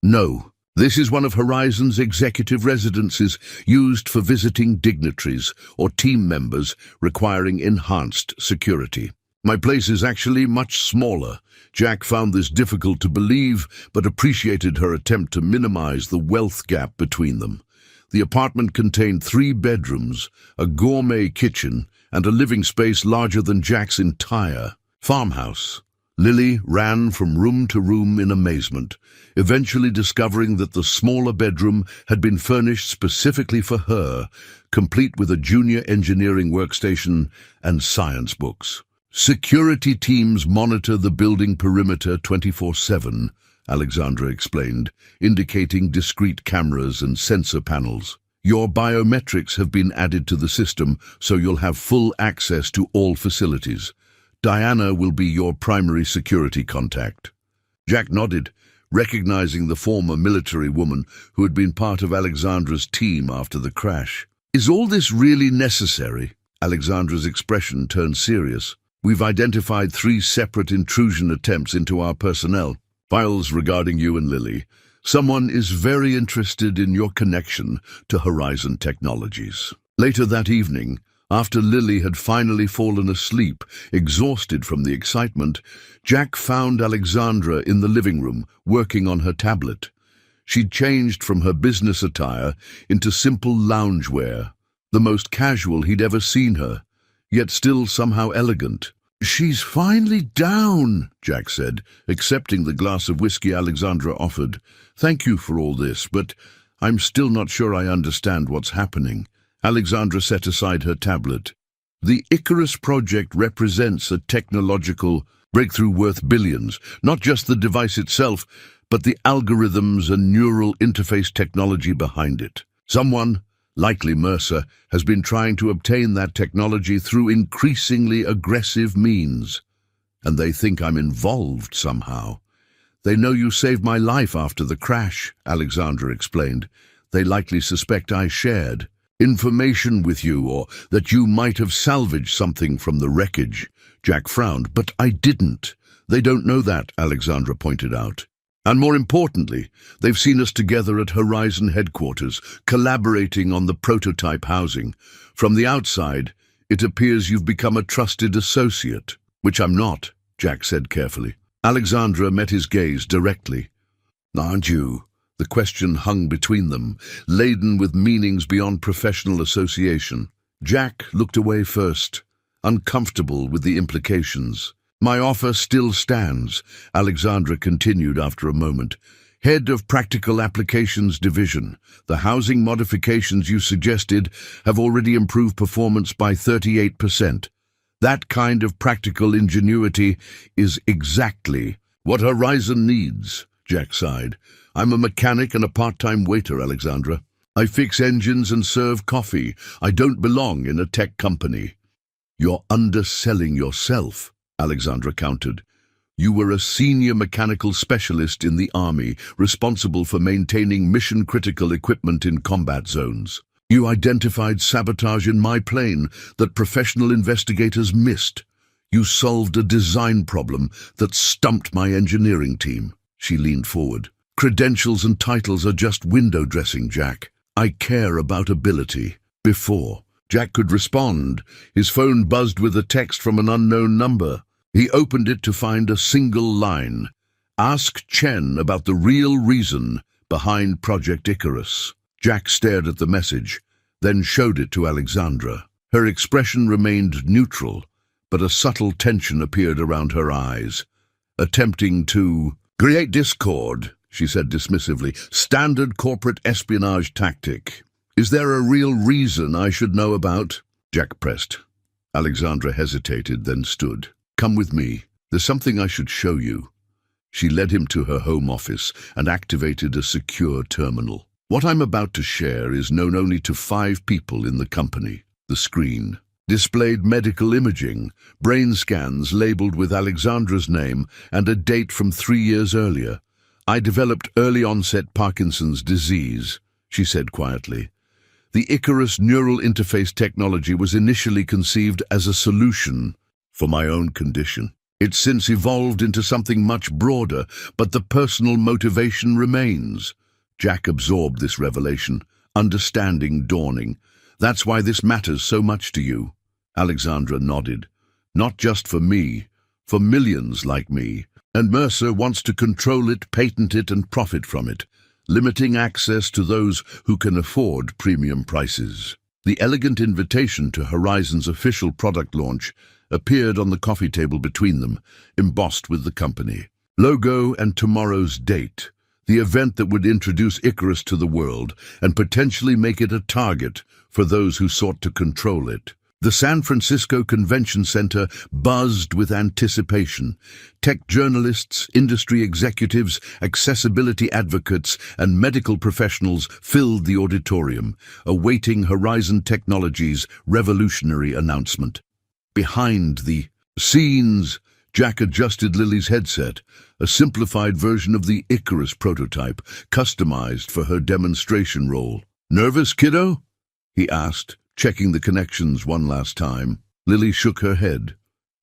No, this is one of Horizon's executive residences used for visiting dignitaries or team members requiring enhanced security. My place is actually much smaller. Jack found this difficult to believe, but appreciated her attempt to minimize the wealth gap between them. The apartment contained 3 bedrooms, a gourmet kitchen, and a living space larger than Jack's entire farmhouse. Lily ran from room to room in amazement, eventually discovering that the smaller bedroom had been furnished specifically for her, complete with a junior engineering workstation and science books. Security teams monitor the building perimeter 24/7, Alexandra explained, indicating discrete cameras and sensor panels. Your biometrics have been added to the system, so you'll have full access to all facilities. Diana will be your primary security contact. Jack nodded, recognizing the former military woman who had been part of Alexandra's team after the crash. Is all this really necessary? Alexandra's expression turned serious. We've identified 3 separate intrusion attempts into our personnel. Files regarding you and Lily. Someone is very interested in your connection to Horizon Technologies. Later that evening, after Lily had finally fallen asleep, exhausted from the excitement, Jack found Alexandra in the living room, working on her tablet. She'd changed from her business attire into simple loungewear, the most casual he'd ever seen her, yet still somehow elegant. "She's finally down," Jack said, accepting the glass of whiskey Alexandra offered. "Thank you for all this, but I'm still not sure I understand what's happening." Alexandra set aside her tablet. "The Icarus project represents a technological breakthrough worth billions, not just the device itself, but the algorithms and neural interface technology behind it. Someone, likely Mercer, has been trying to obtain that technology through increasingly aggressive means. And they think I'm involved somehow. They know you saved my life after the crash," Alexandra explained. "They likely suspect I shared information with you, or that you might have salvaged something from the wreckage." Jack frowned. "But I didn't." "They don't know that," Alexandra pointed out. "And more importantly, they've seen us together at Horizon headquarters, collaborating on the prototype housing. From the outside, it appears you've become a trusted associate." "Which I'm not," Jack said carefully. Alexandra met his gaze directly. "Aren't you?" The question hung between them, laden with meanings beyond professional association. Jack looked away first, uncomfortable with the implications. "My offer still stands," Alexandra continued after a moment. "Head of Practical Applications Division. The housing modifications you suggested have already improved performance by 38%. That kind of practical ingenuity is exactly what Horizon needs," Jack sighed. "I'm a mechanic and a part-time waiter, Alexandra. I fix engines and serve coffee. I don't belong in a tech company." "You're underselling yourself," Alexandra countered. "You were a senior mechanical specialist in the army, responsible for maintaining mission-critical equipment in combat zones. You identified sabotage in my plane that professional investigators missed. You solved a design problem that stumped my engineering team." She leaned forward. "Credentials and titles are just window dressing, Jack. I care about ability." Before Jack could respond, his phone buzzed with a text from an unknown number. He opened it to find a single line. "Ask Chen about the real reason behind Project Icarus." Jack stared at the message, then showed it to Alexandra. Her expression remained neutral, but a subtle tension appeared around her eyes. "Attempting to create discord," she said dismissively. "Standard corporate espionage tactic. Is there a real reason I should know about?" Jack pressed. Alexandra hesitated, then stood. "Come with me. There's something I should show you." She led him to her home office and activated a secure terminal. "What I'm about to share is known only to 5 people in the company." The screen displayed medical imaging, brain scans labeled with Alexandra's name and a date from 3 years earlier. "I developed early-onset Parkinson's disease," she said quietly. "The Icarus neural interface technology was initially conceived as a solution for my own condition. It's since evolved into something much broader, but the personal motivation remains." Jack absorbed this revelation, understanding dawning. "That's why this matters so much to you." Alexandra nodded. "Not just for me, for millions like me. And Mercer wants to control it, patent it, and profit from it, limiting access to those who can afford premium prices." The elegant invitation to Horizon's official product launch appeared on the coffee table between them, embossed with the company logo and tomorrow's date, the event that would introduce Icarus to the world and potentially make it a target for those who sought to control it. The San Francisco Convention Center buzzed with anticipation. Tech journalists, industry executives, accessibility advocates, and medical professionals filled the auditorium, awaiting Horizon Technologies' revolutionary announcement. Behind the scenes, Jack adjusted Lily's headset, a simplified version of the Icarus prototype, customized for her demonstration role. "Nervous, kiddo?" he asked, checking the connections one last time. Lily shook her head,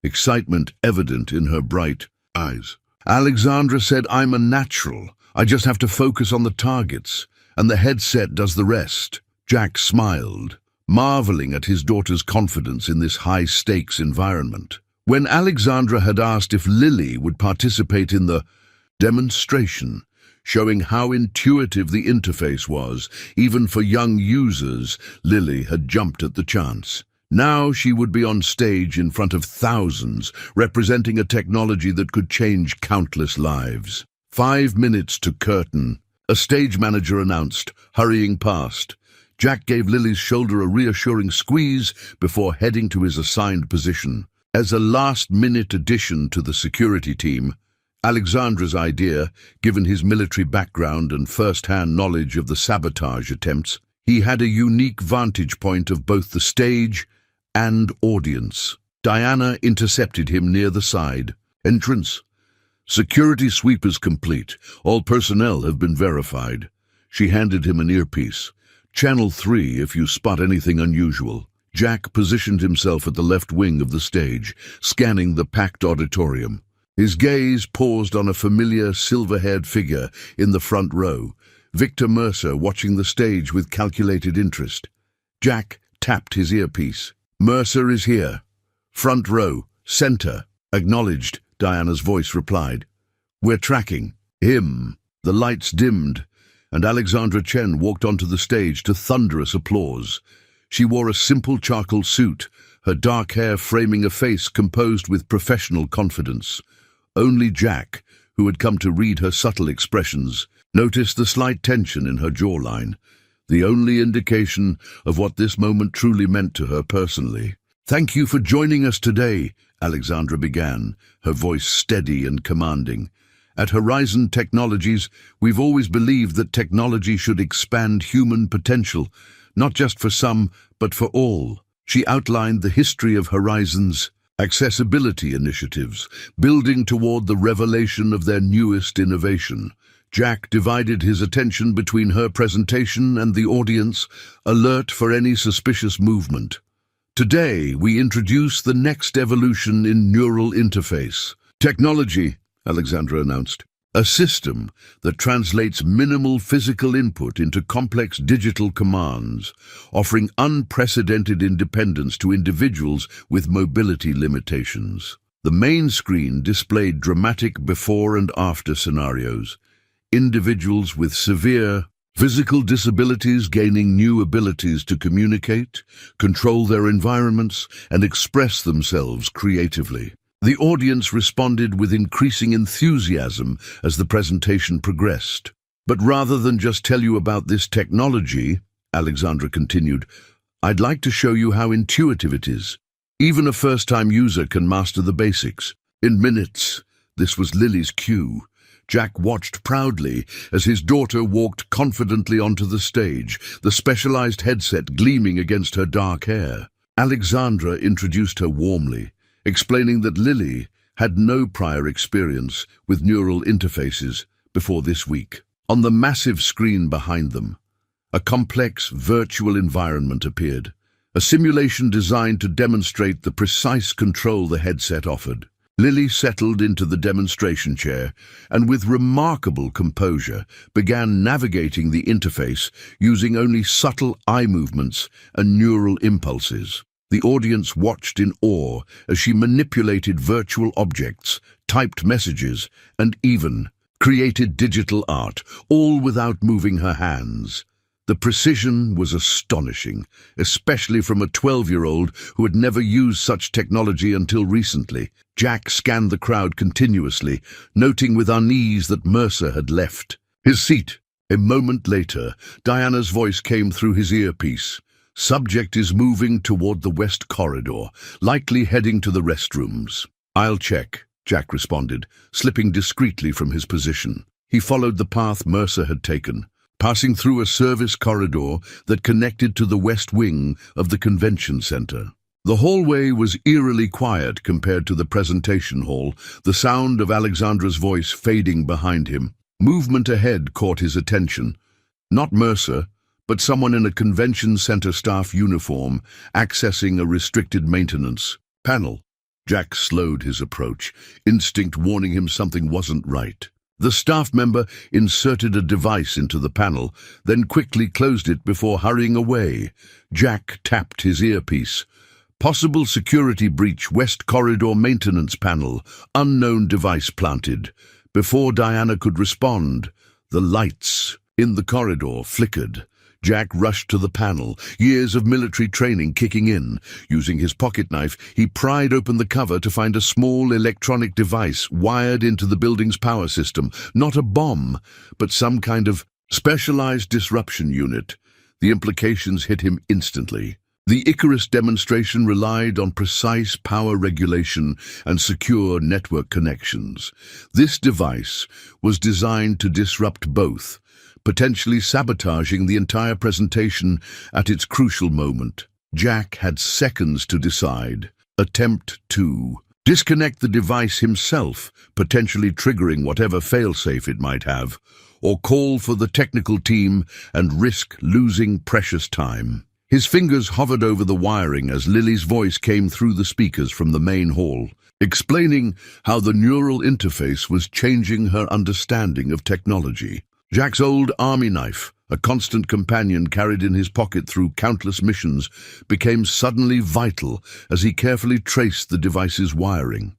excitement evident in her bright eyes. "Alexandra said I'm a natural. I just have to focus on the targets, and the headset does the rest." Jack smiled, marveling at his daughter's confidence in this high-stakes environment. When Alexandra had asked if Lily would participate in the demonstration, showing how intuitive the interface was, even for young users, Lily had jumped at the chance. Now she would be on stage in front of thousands, representing a technology that could change countless lives. 5 minutes to curtain, a stage manager announced, hurrying past. Jack gave Lily's shoulder a reassuring squeeze before heading to his assigned position. As a last-minute addition to the security team, Alexandra's idea, given his military background and first-hand knowledge of the sabotage attempts, he had a unique vantage point of both the stage and audience. Diana intercepted him near the side. "Entrance. Security sweep is complete. All personnel have been verified." She handed him an earpiece. "Channel 3 if you spot anything unusual." Jack positioned himself at the left wing of the stage, scanning the packed auditorium. His gaze paused on a familiar silver-haired figure in the front row, Victor Mercer watching the stage with calculated interest. Jack tapped his earpiece. "Mercer is here. Front row, center." "Acknowledged," Diana's voice replied. "We're tracking him." The lights dimmed, and Alexandra Chen walked onto the stage to thunderous applause. She wore a simple charcoal suit, her dark hair framing a face composed with professional confidence. Only Jack, who had come to read her subtle expressions, noticed the slight tension in her jawline, the only indication of what this moment truly meant to her personally. "Thank you for joining us today," Alexandra began, her voice steady and commanding. "At Horizon Technologies, we've always believed that technology should expand human potential, not just for some, but for all." She outlined the history of Horizon's accessibility initiatives, building toward the revelation of their newest innovation. Jack divided his attention between her presentation and the audience, alert for any suspicious movement. "Today, we introduce the next evolution in neural interface technology," Alexandra announced. "A system that translates minimal physical input into complex digital commands, offering unprecedented independence to individuals with mobility limitations." The main screen displayed dramatic before and after scenarios, individuals with severe physical disabilities gaining new abilities to communicate, control their environments, and express themselves creatively. The audience responded with increasing enthusiasm as the presentation progressed. "But rather than just tell you about this technology," Alexandra continued, "I'd like to show you how intuitive it is. Even a first-time user can master the basics. In minutes." This was Lily's cue. Jack watched proudly as his daughter walked confidently onto the stage, the specialized headset gleaming against her dark hair. Alexandra introduced her warmly, explaining that Lily had no prior experience with neural interfaces before this week. On the massive screen behind them, a complex virtual environment appeared, a simulation designed to demonstrate the precise control the headset offered. Lily settled into the demonstration chair and with remarkable composure began navigating the interface using only subtle eye movements and neural impulses. The audience watched in awe as she manipulated virtual objects, typed messages, and even created digital art, all without moving her hands. The precision was astonishing, especially from a 12-year-old who had never used such technology until recently. Jack scanned the crowd continuously, noting with unease that Mercer had left his seat. A moment later, Diana's voice came through his earpiece. "Subject is moving toward the west corridor, likely heading to the restrooms." "I'll check," Jack responded, slipping discreetly from his position. He followed the path Mercer had taken, passing through a service corridor that connected to the west wing of the convention center. The hallway was eerily quiet compared to the presentation hall, the sound of Alexandra's voice fading behind him. Movement ahead caught his attention. Not Mercer, but someone in a convention center staff uniform, accessing a restricted maintenance panel. Jack slowed his approach, instinct warning him something wasn't right. The staff member inserted a device into the panel, then quickly closed it before hurrying away. Jack tapped his earpiece. "Possible security breach, West Corridor maintenance panel, unknown device planted." Before Diana could respond, the lights in the corridor flickered. Jack rushed to the panel, years of military training kicking in. Using his pocket knife, he pried open the cover to find a small electronic device wired into the building's power system. Not a bomb, but some kind of specialized disruption unit. The implications hit him instantly. The Icarus demonstration relied on precise power regulation and secure network connections. This device was designed to disrupt both, potentially sabotaging the entire presentation at its crucial moment. Jack had seconds to decide. Attempt to disconnect the device himself, potentially triggering whatever failsafe it might have, or call for the technical team and risk losing precious time. His fingers hovered over the wiring as Lily's voice came through the speakers from the main hall, explaining how the neural interface was changing her understanding of technology. Jack's old army knife, a constant companion carried in his pocket through countless missions, became suddenly vital as he carefully traced the device's wiring.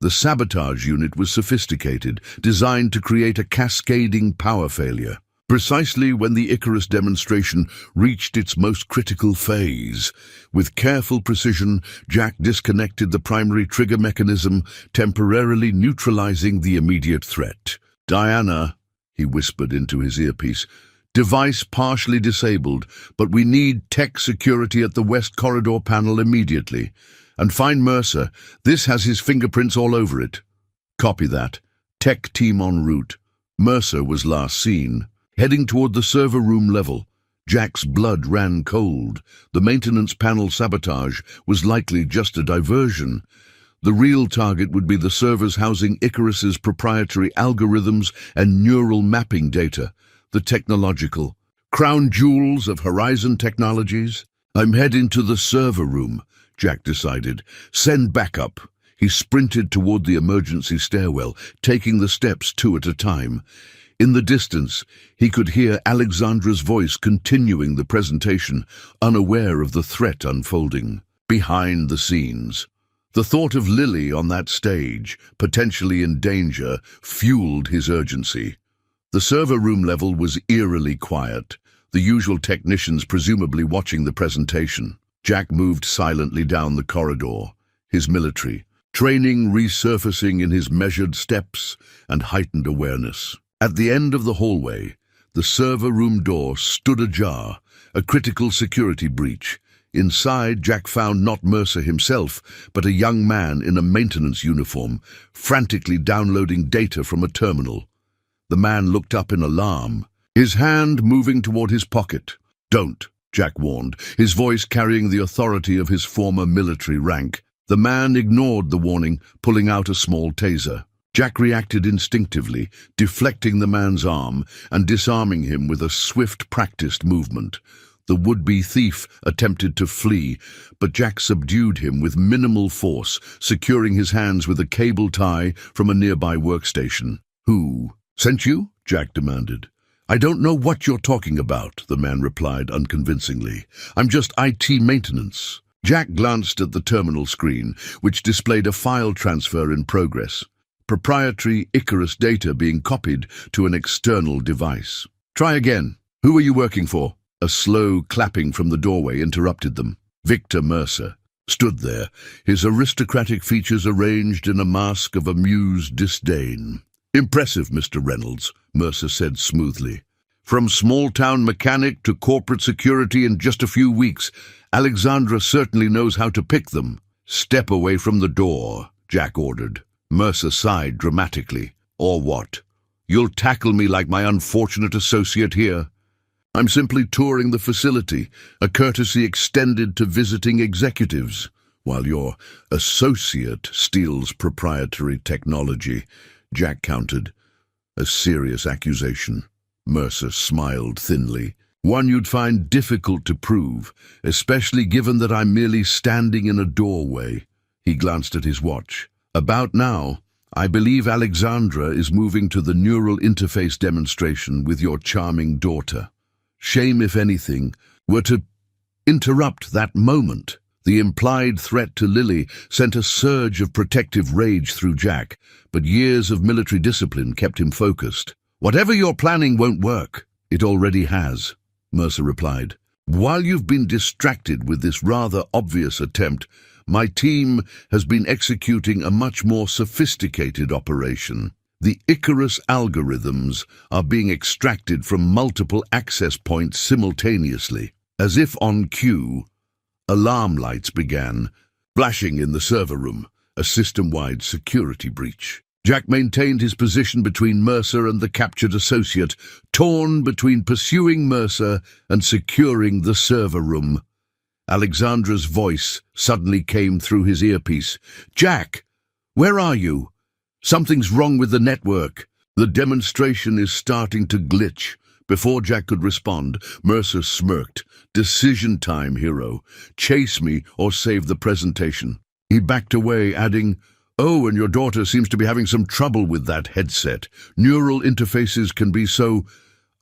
The sabotage unit was sophisticated, designed to create a cascading power failure. Precisely when the Icarus demonstration reached its most critical phase. With careful precision, Jack disconnected the primary trigger mechanism, temporarily neutralizing the immediate threat. "Diana," he whispered into his earpiece, "device partially disabled, but we need tech security at the West Corridor panel immediately. And find Mercer. This has his fingerprints all over it." "Copy that. Tech team en route." Mercer was last seen heading toward the server room level. Jack's blood ran cold. The maintenance panel sabotage was likely just a diversion. The real target would be the servers housing Icarus's proprietary algorithms and neural mapping data, the technological crown jewels of Horizon Technologies. "I'm heading to the server room," Jack decided. "Send backup." He sprinted toward the emergency stairwell, taking the steps two at a time. In the distance, he could hear Alexandra's voice continuing the presentation, unaware of the threat unfolding behind the scenes. The thought of Lily on that stage, potentially in danger, fueled his urgency. The server room level was eerily quiet, the usual technicians presumably watching the presentation. Jack moved silently down the corridor, his military training resurfacing in his measured steps and heightened awareness. At the end of the hallway, the server room door stood ajar, a critical security breach. Inside, Jack found not Mercer himself, but a young man in a maintenance uniform, frantically downloading data from a terminal. The man looked up in alarm, his hand moving toward his pocket. "Don't," Jack warned, his voice carrying the authority of his former military rank. The man ignored the warning, pulling out a small taser. Jack reacted instinctively, deflecting the man's arm and disarming him with a swift, practiced movement. The would-be thief attempted to flee, but Jack subdued him with minimal force, securing his hands with a cable tie from a nearby workstation. "Who sent you?" Jack demanded. "I don't know what you're talking about," the man replied unconvincingly. "I'm just IT maintenance." Jack glanced at the terminal screen, which displayed a file transfer in progress. Proprietary Icarus data being copied to an external device. "Try again. Who are you working for?" A slow clapping from the doorway interrupted them. Victor Mercer stood there, his aristocratic features arranged in a mask of amused disdain. "Impressive, Mr. Reynolds," Mercer said smoothly. "From small-town mechanic to corporate security in just a few weeks, Alexandra certainly knows how to pick them." "Step away from the door," Jack ordered. Mercer sighed dramatically. "Or what? You'll tackle me like my unfortunate associate here?" "I'm simply touring the facility, a courtesy extended to visiting executives, while your associate steals proprietary technology," Jack countered. A serious accusation. Mercer smiled thinly. "One you'd find difficult to prove, especially given that I'm merely standing in a doorway." He glanced at his watch. "About now, I believe Alexandra is moving to the neural interface demonstration with your charming daughter. Shame, if anything, were to interrupt that moment." The implied threat to Lily sent a surge of protective rage through Jack, but years of military discipline kept him focused. "Whatever you're planning won't work." "It already has," Mercer replied. "While you've been distracted with this rather obvious attempt, my team has been executing a much more sophisticated operation. The Icarus algorithms are being extracted from multiple access points simultaneously. As if on cue, alarm lights began flashing in the server room, a system-wide security breach. Jack maintained his position between Mercer and the captured associate, torn between pursuing Mercer and securing the server room. Alexandra's voice suddenly came through his earpiece. "Jack, where are you? Something's wrong with the network. The demonstration is starting to glitch." Before Jack could respond, Mercer smirked. "Decision time, hero. Chase me or save the presentation." He backed away, adding, "Oh, and your daughter seems to be having some trouble with that headset. Neural interfaces can be so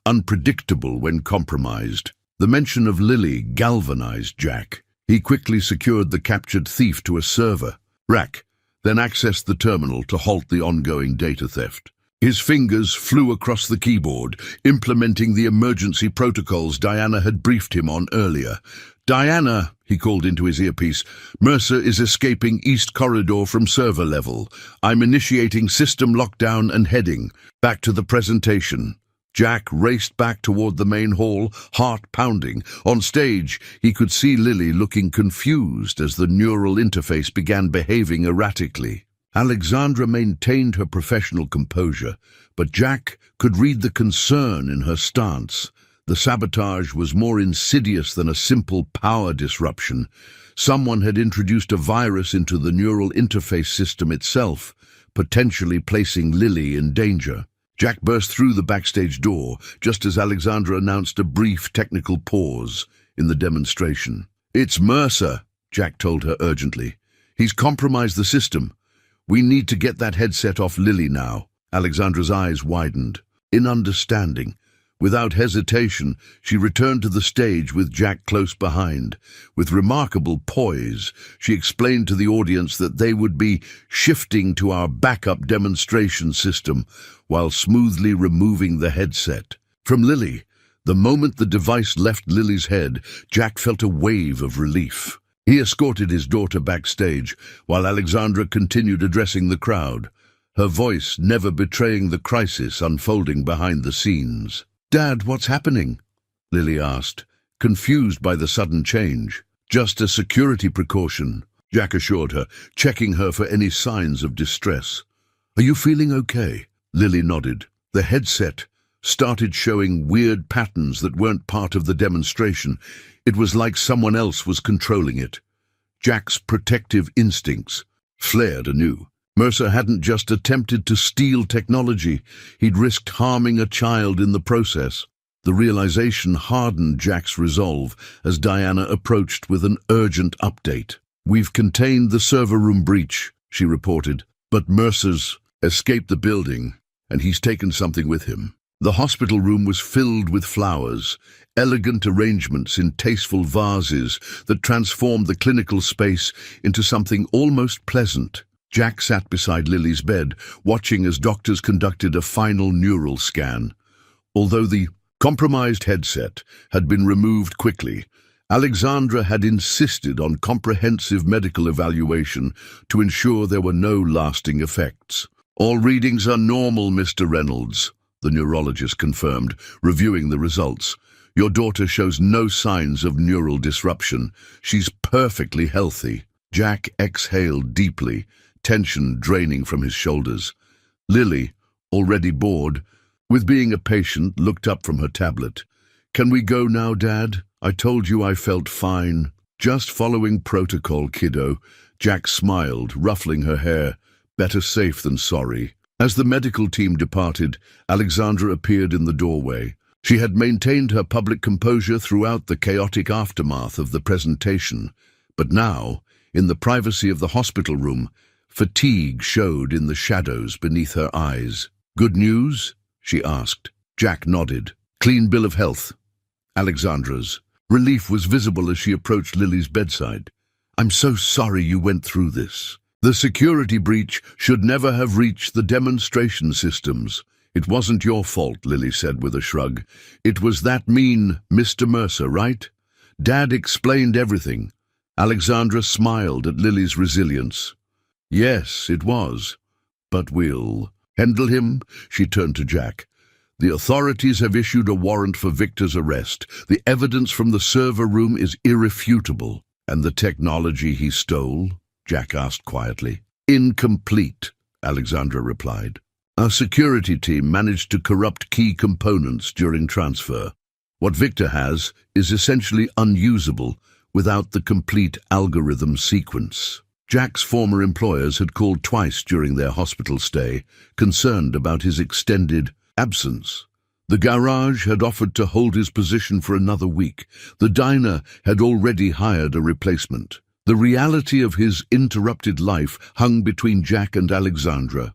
unpredictable when compromised." The mention of Lily galvanized Jack. He quickly secured the captured thief to a server rack, then accessed the terminal to halt the ongoing data theft. His fingers flew across the keyboard, implementing the emergency protocols Diana had briefed him on earlier. "Diana," he called into his earpiece, "Mercer is escaping East Corridor from server level. I'm initiating system lockdown and heading back to the presentation." Jack raced back toward the main hall, heart pounding. On stage, he could see Lily looking confused as the neural interface began behaving erratically. Alexandra maintained her professional composure, but Jack could read the concern in her stance. The sabotage was more insidious than a simple power disruption. Someone had introduced a virus into the neural interface system itself, potentially placing Lily in danger. Jack burst through the backstage door just as Alexandra announced a brief technical pause in the demonstration. "It's Mercer," Jack told her urgently. "He's compromised the system. We need to get that headset off Lily now." Alexandra's eyes widened. In understanding, without hesitation, she returned to the stage with Jack close behind. With remarkable poise, she explained to the audience that they would be shifting to our backup demonstration system while smoothly removing the headset. From Lily, the moment the device left Lily's head, Jack felt a wave of relief. He escorted his daughter backstage, while Alexandra continued addressing the crowd, her voice never betraying the crisis unfolding behind the scenes. "Dad, what's happening?" Lily asked, confused by the sudden change. "Just a security precaution," Jack assured her, checking her for any signs of distress. "Are you feeling okay?" Lily nodded. The headset started showing weird patterns that weren't part of the demonstration. It was like someone else was controlling it. Jack's protective instincts flared anew. Mercer hadn't just attempted to steal technology, he'd risked harming a child in the process. The realization hardened Jack's resolve as Diana approached with an urgent update. "We've contained the server room breach," she reported, "but Mercer's escaped the building, and he's taken something with him." The hospital room was filled with flowers, elegant arrangements in tasteful vases that transformed the clinical space into something almost pleasant. Jack sat beside Lily's bed, watching as doctors conducted a final neural scan. Although the Compromised headset had been removed quickly. Alexandra had insisted on comprehensive medical evaluation to ensure there were no lasting effects. "All readings are normal, Mr. Reynolds," the neurologist confirmed, reviewing the results. "Your daughter shows no signs of neural disruption. She's perfectly healthy." Jack exhaled deeply, tension draining from his shoulders. Lily, already bored with being a patient, looked up from her tablet. "Can we go now, Dad? I told you I felt fine." "Just following protocol, kiddo." Jack smiled, ruffling her hair. "Better safe than sorry." As the medical team departed, Alexandra appeared in the doorway. She had maintained her public composure throughout the chaotic aftermath of the presentation, but now, in the privacy of the hospital room, fatigue showed in the shadows beneath her eyes. "Good news?" she asked. Jack nodded. "Clean bill of health." Alexandra's. Relief was visible as she approached Lily's bedside. "I'm so sorry you went through this. The security breach should never have reached the demonstration systems." "It wasn't your fault," Lily said with a shrug. "It was that mean Mr. Mercer, right?" Dad explained everything. Alexandra smiled at Lily's resilience. "Yes, it was. But we'll handle him." She turned to Jack. "The authorities have issued a warrant for Victor's arrest. The evidence from the server room is irrefutable." "And the technology he stole?" Jack asked quietly. "Incomplete," Alexandra replied. "Our security team managed to corrupt key components during transfer. What Victor has is essentially unusable without the complete algorithm sequence." Jack's former employers had called twice during their hospital stay, concerned about his extended absence. The garage had offered to hold his position for another week. The diner had already hired a replacement. The reality of his interrupted life hung between Jack and Alexandra,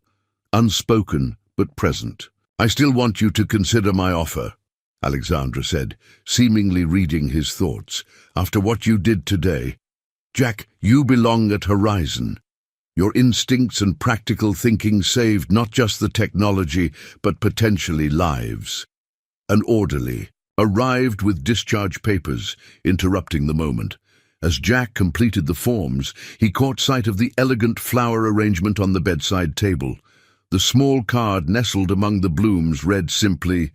unspoken but present. "I still want you to consider my offer," Alexandra said, seemingly reading his thoughts. "After what you did today, Jack, you belong at Horizon. Your instincts and practical thinking saved not just the technology, but potentially lives." An orderly arrived with discharge papers, interrupting the moment. As Jack completed the forms, he caught sight of the elegant flower arrangement on the bedside table. The small card nestled among the blooms read simply,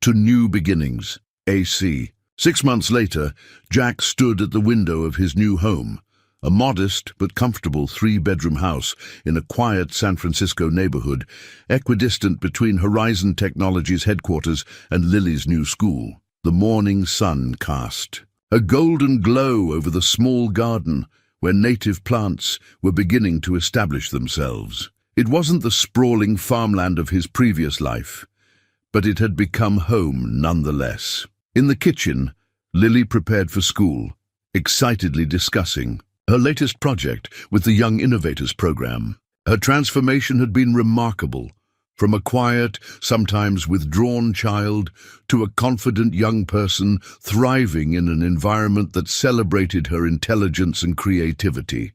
"To New Beginnings, AC." 6 months later, Jack stood at the window of his new home, a modest but comfortable 3-bedroom house in a quiet San Francisco neighborhood, equidistant between Horizon Technologies headquarters and Lily's new school. The morning sun cast a golden glow over the small garden where native plants were beginning to establish themselves. It wasn't the sprawling farmland of his previous life, but it had become home nonetheless. In the kitchen, Lily prepared for school, excitedly discussing her latest project with the Young Innovators program. Her transformation had been remarkable, from a quiet, sometimes withdrawn child to a confident young person thriving in an environment that celebrated her intelligence and creativity.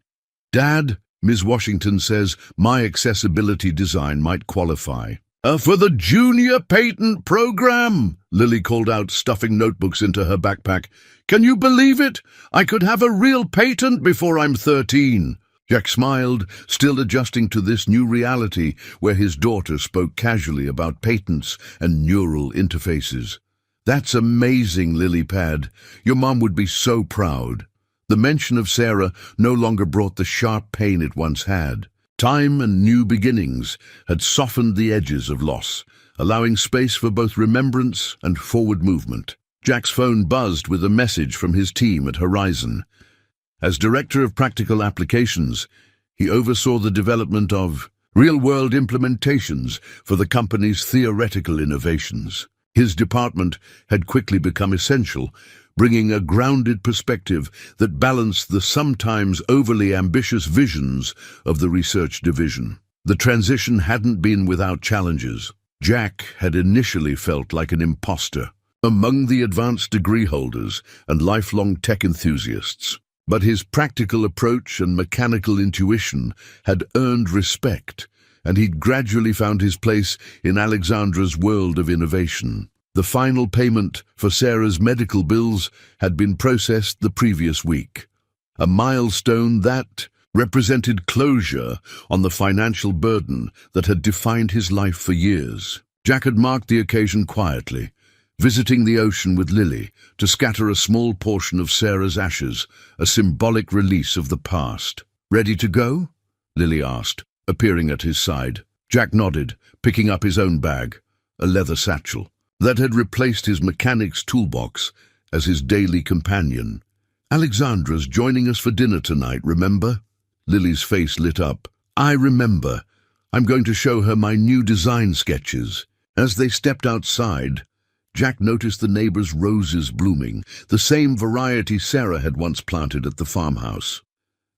"Dad," Ms. Washington says, "my accessibility design might qualify." For the Junior Patent Program," Lily called out, stuffing notebooks into her backpack. "Can you believe it? I could have a real patent before I'm 13. Jack smiled, still adjusting to this new reality where his daughter spoke casually about patents and neural interfaces. "That's amazing, Lily Pad. Your mom would be so proud." The mention of Sarah no longer brought the sharp pain it once had. Time and new beginnings had softened the edges of loss, allowing space for both remembrance and forward movement. Jack's phone buzzed with a message from his team at Horizon. As Director of Practical Applications, he oversaw the development of real-world implementations for the company's theoretical innovations. His department had quickly become essential, bringing a grounded perspective that balanced the sometimes overly ambitious visions of the research division. The transition hadn't been without challenges. Jack had initially felt like an imposter among the advanced degree holders and lifelong tech enthusiasts. But his practical approach and mechanical intuition had earned respect, and he'd gradually found his place in Alexandra's world of innovation. The final payment for Sarah's medical bills had been processed the previous week, a milestone that represented closure on the financial burden that had defined his life for years. Jack had marked the occasion quietly, visiting the ocean with Lily to scatter a small portion of Sarah's ashes, a symbolic release of the past. "Ready to go?" Lily asked, appearing at his side. Jack nodded, picking up his own bag, a leather satchel that had replaced his mechanic's toolbox as his daily companion. "Alexandra's joining us for dinner tonight, remember?" Lily's face lit up. "I remember. I'm going to show her my new design sketches." As they stepped outside, Jack noticed the neighbor's roses blooming, the same variety Sarah had once planted at the farmhouse.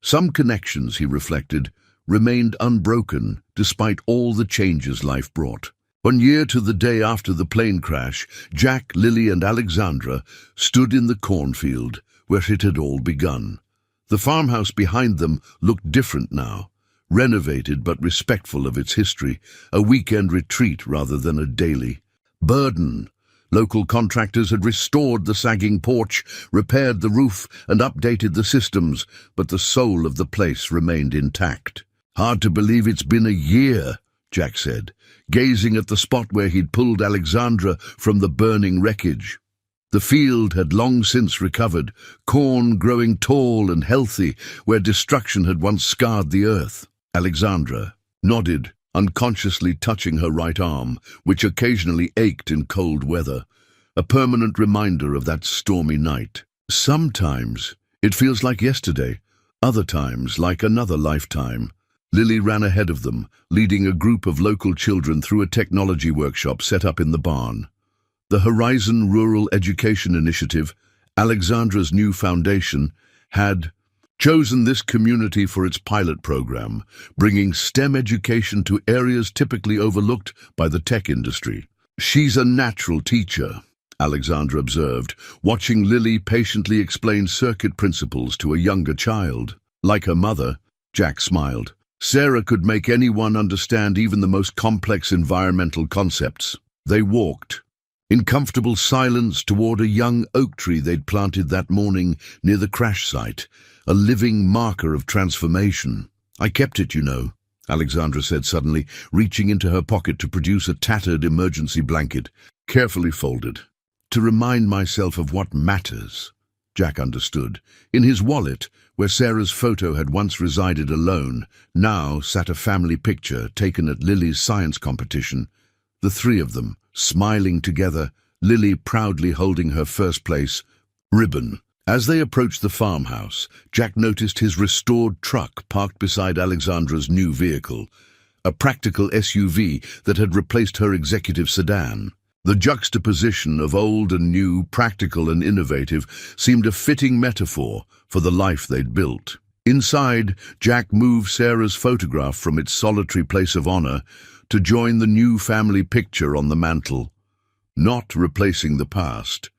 Some connections, he reflected, remained unbroken despite all the changes life brought. 1 year to the day after the plane crash, Jack, Lily, and Alexandra stood in the cornfield where it had all begun. The farmhouse behind them looked different now, renovated but respectful of its history, a weekend retreat rather than a daily burden. Local contractors had restored the sagging porch, repaired the roof, and updated the systems, but the soul of the place remained intact. "Hard to believe it's been a year," Jack said, gazing at the spot where he'd pulled Alexandra from the burning wreckage. The field had long since recovered, corn growing tall and healthy where destruction had once scarred the earth. Alexandra nodded, unconsciously touching her right arm, which occasionally ached in cold weather, a permanent reminder of that stormy night. "Sometimes it feels like yesterday, other times like another lifetime." Lily ran ahead of them, leading a group of local children through a technology workshop set up in the barn. The Horizon Rural Education Initiative, Alexandra's new foundation, had chosen this community for its pilot program, bringing STEM education to areas typically overlooked by the tech industry. "She's a natural teacher," Alexandra observed, watching Lily patiently explain circuit principles to a younger child. Like her mother, Jack smiled. Sarah could make anyone understand even the most complex environmental concepts. They walked in comfortable silence toward a young oak tree they'd planted that morning near the crash site, a living marker of transformation. "I kept it, you know," Alexandra said suddenly, reaching into her pocket to produce a tattered emergency blanket, carefully folded. "To remind myself of what matters." Jack understood. In his wallet, where Sarah's photo had once resided alone, now sat a family picture taken at Lily's science competition. The three of them, smiling together, Lily proudly holding her first-place ribbon. As they approached the farmhouse, Jack noticed his restored truck parked beside Alexandra's new vehicle, a practical SUV that had replaced her executive sedan. The juxtaposition of old and new, practical and innovative, seemed a fitting metaphor for the life they'd built. Inside, Jack moved Sarah's photograph from its solitary place of honor to join the new family picture on the mantel, not replacing the past,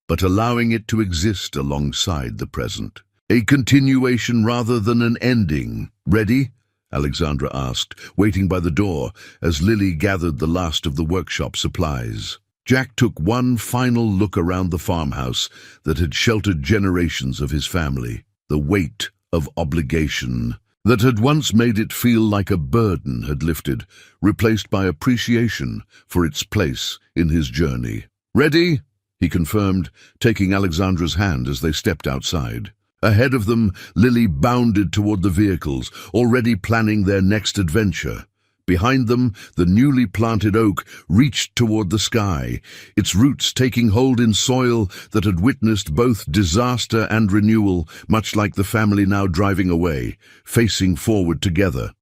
but allowing it to exist alongside the present. A continuation rather than an ending. "Ready?" Alexandra asked, waiting by the door as Lily gathered the last of the workshop supplies. Jack took one final look around the farmhouse that had sheltered generations of his family. The weight of obligation that had once made it feel like a burden had lifted, replaced by appreciation for its place in his journey. "Ready?" he confirmed, taking Alexandra's hand as they stepped outside. Ahead of them, Lily bounded toward the vehicles, already planning their next adventure. Behind them, the newly planted oak reached toward the sky, its roots taking hold in soil that had witnessed both disaster and renewal, much like the family now driving away, facing forward together.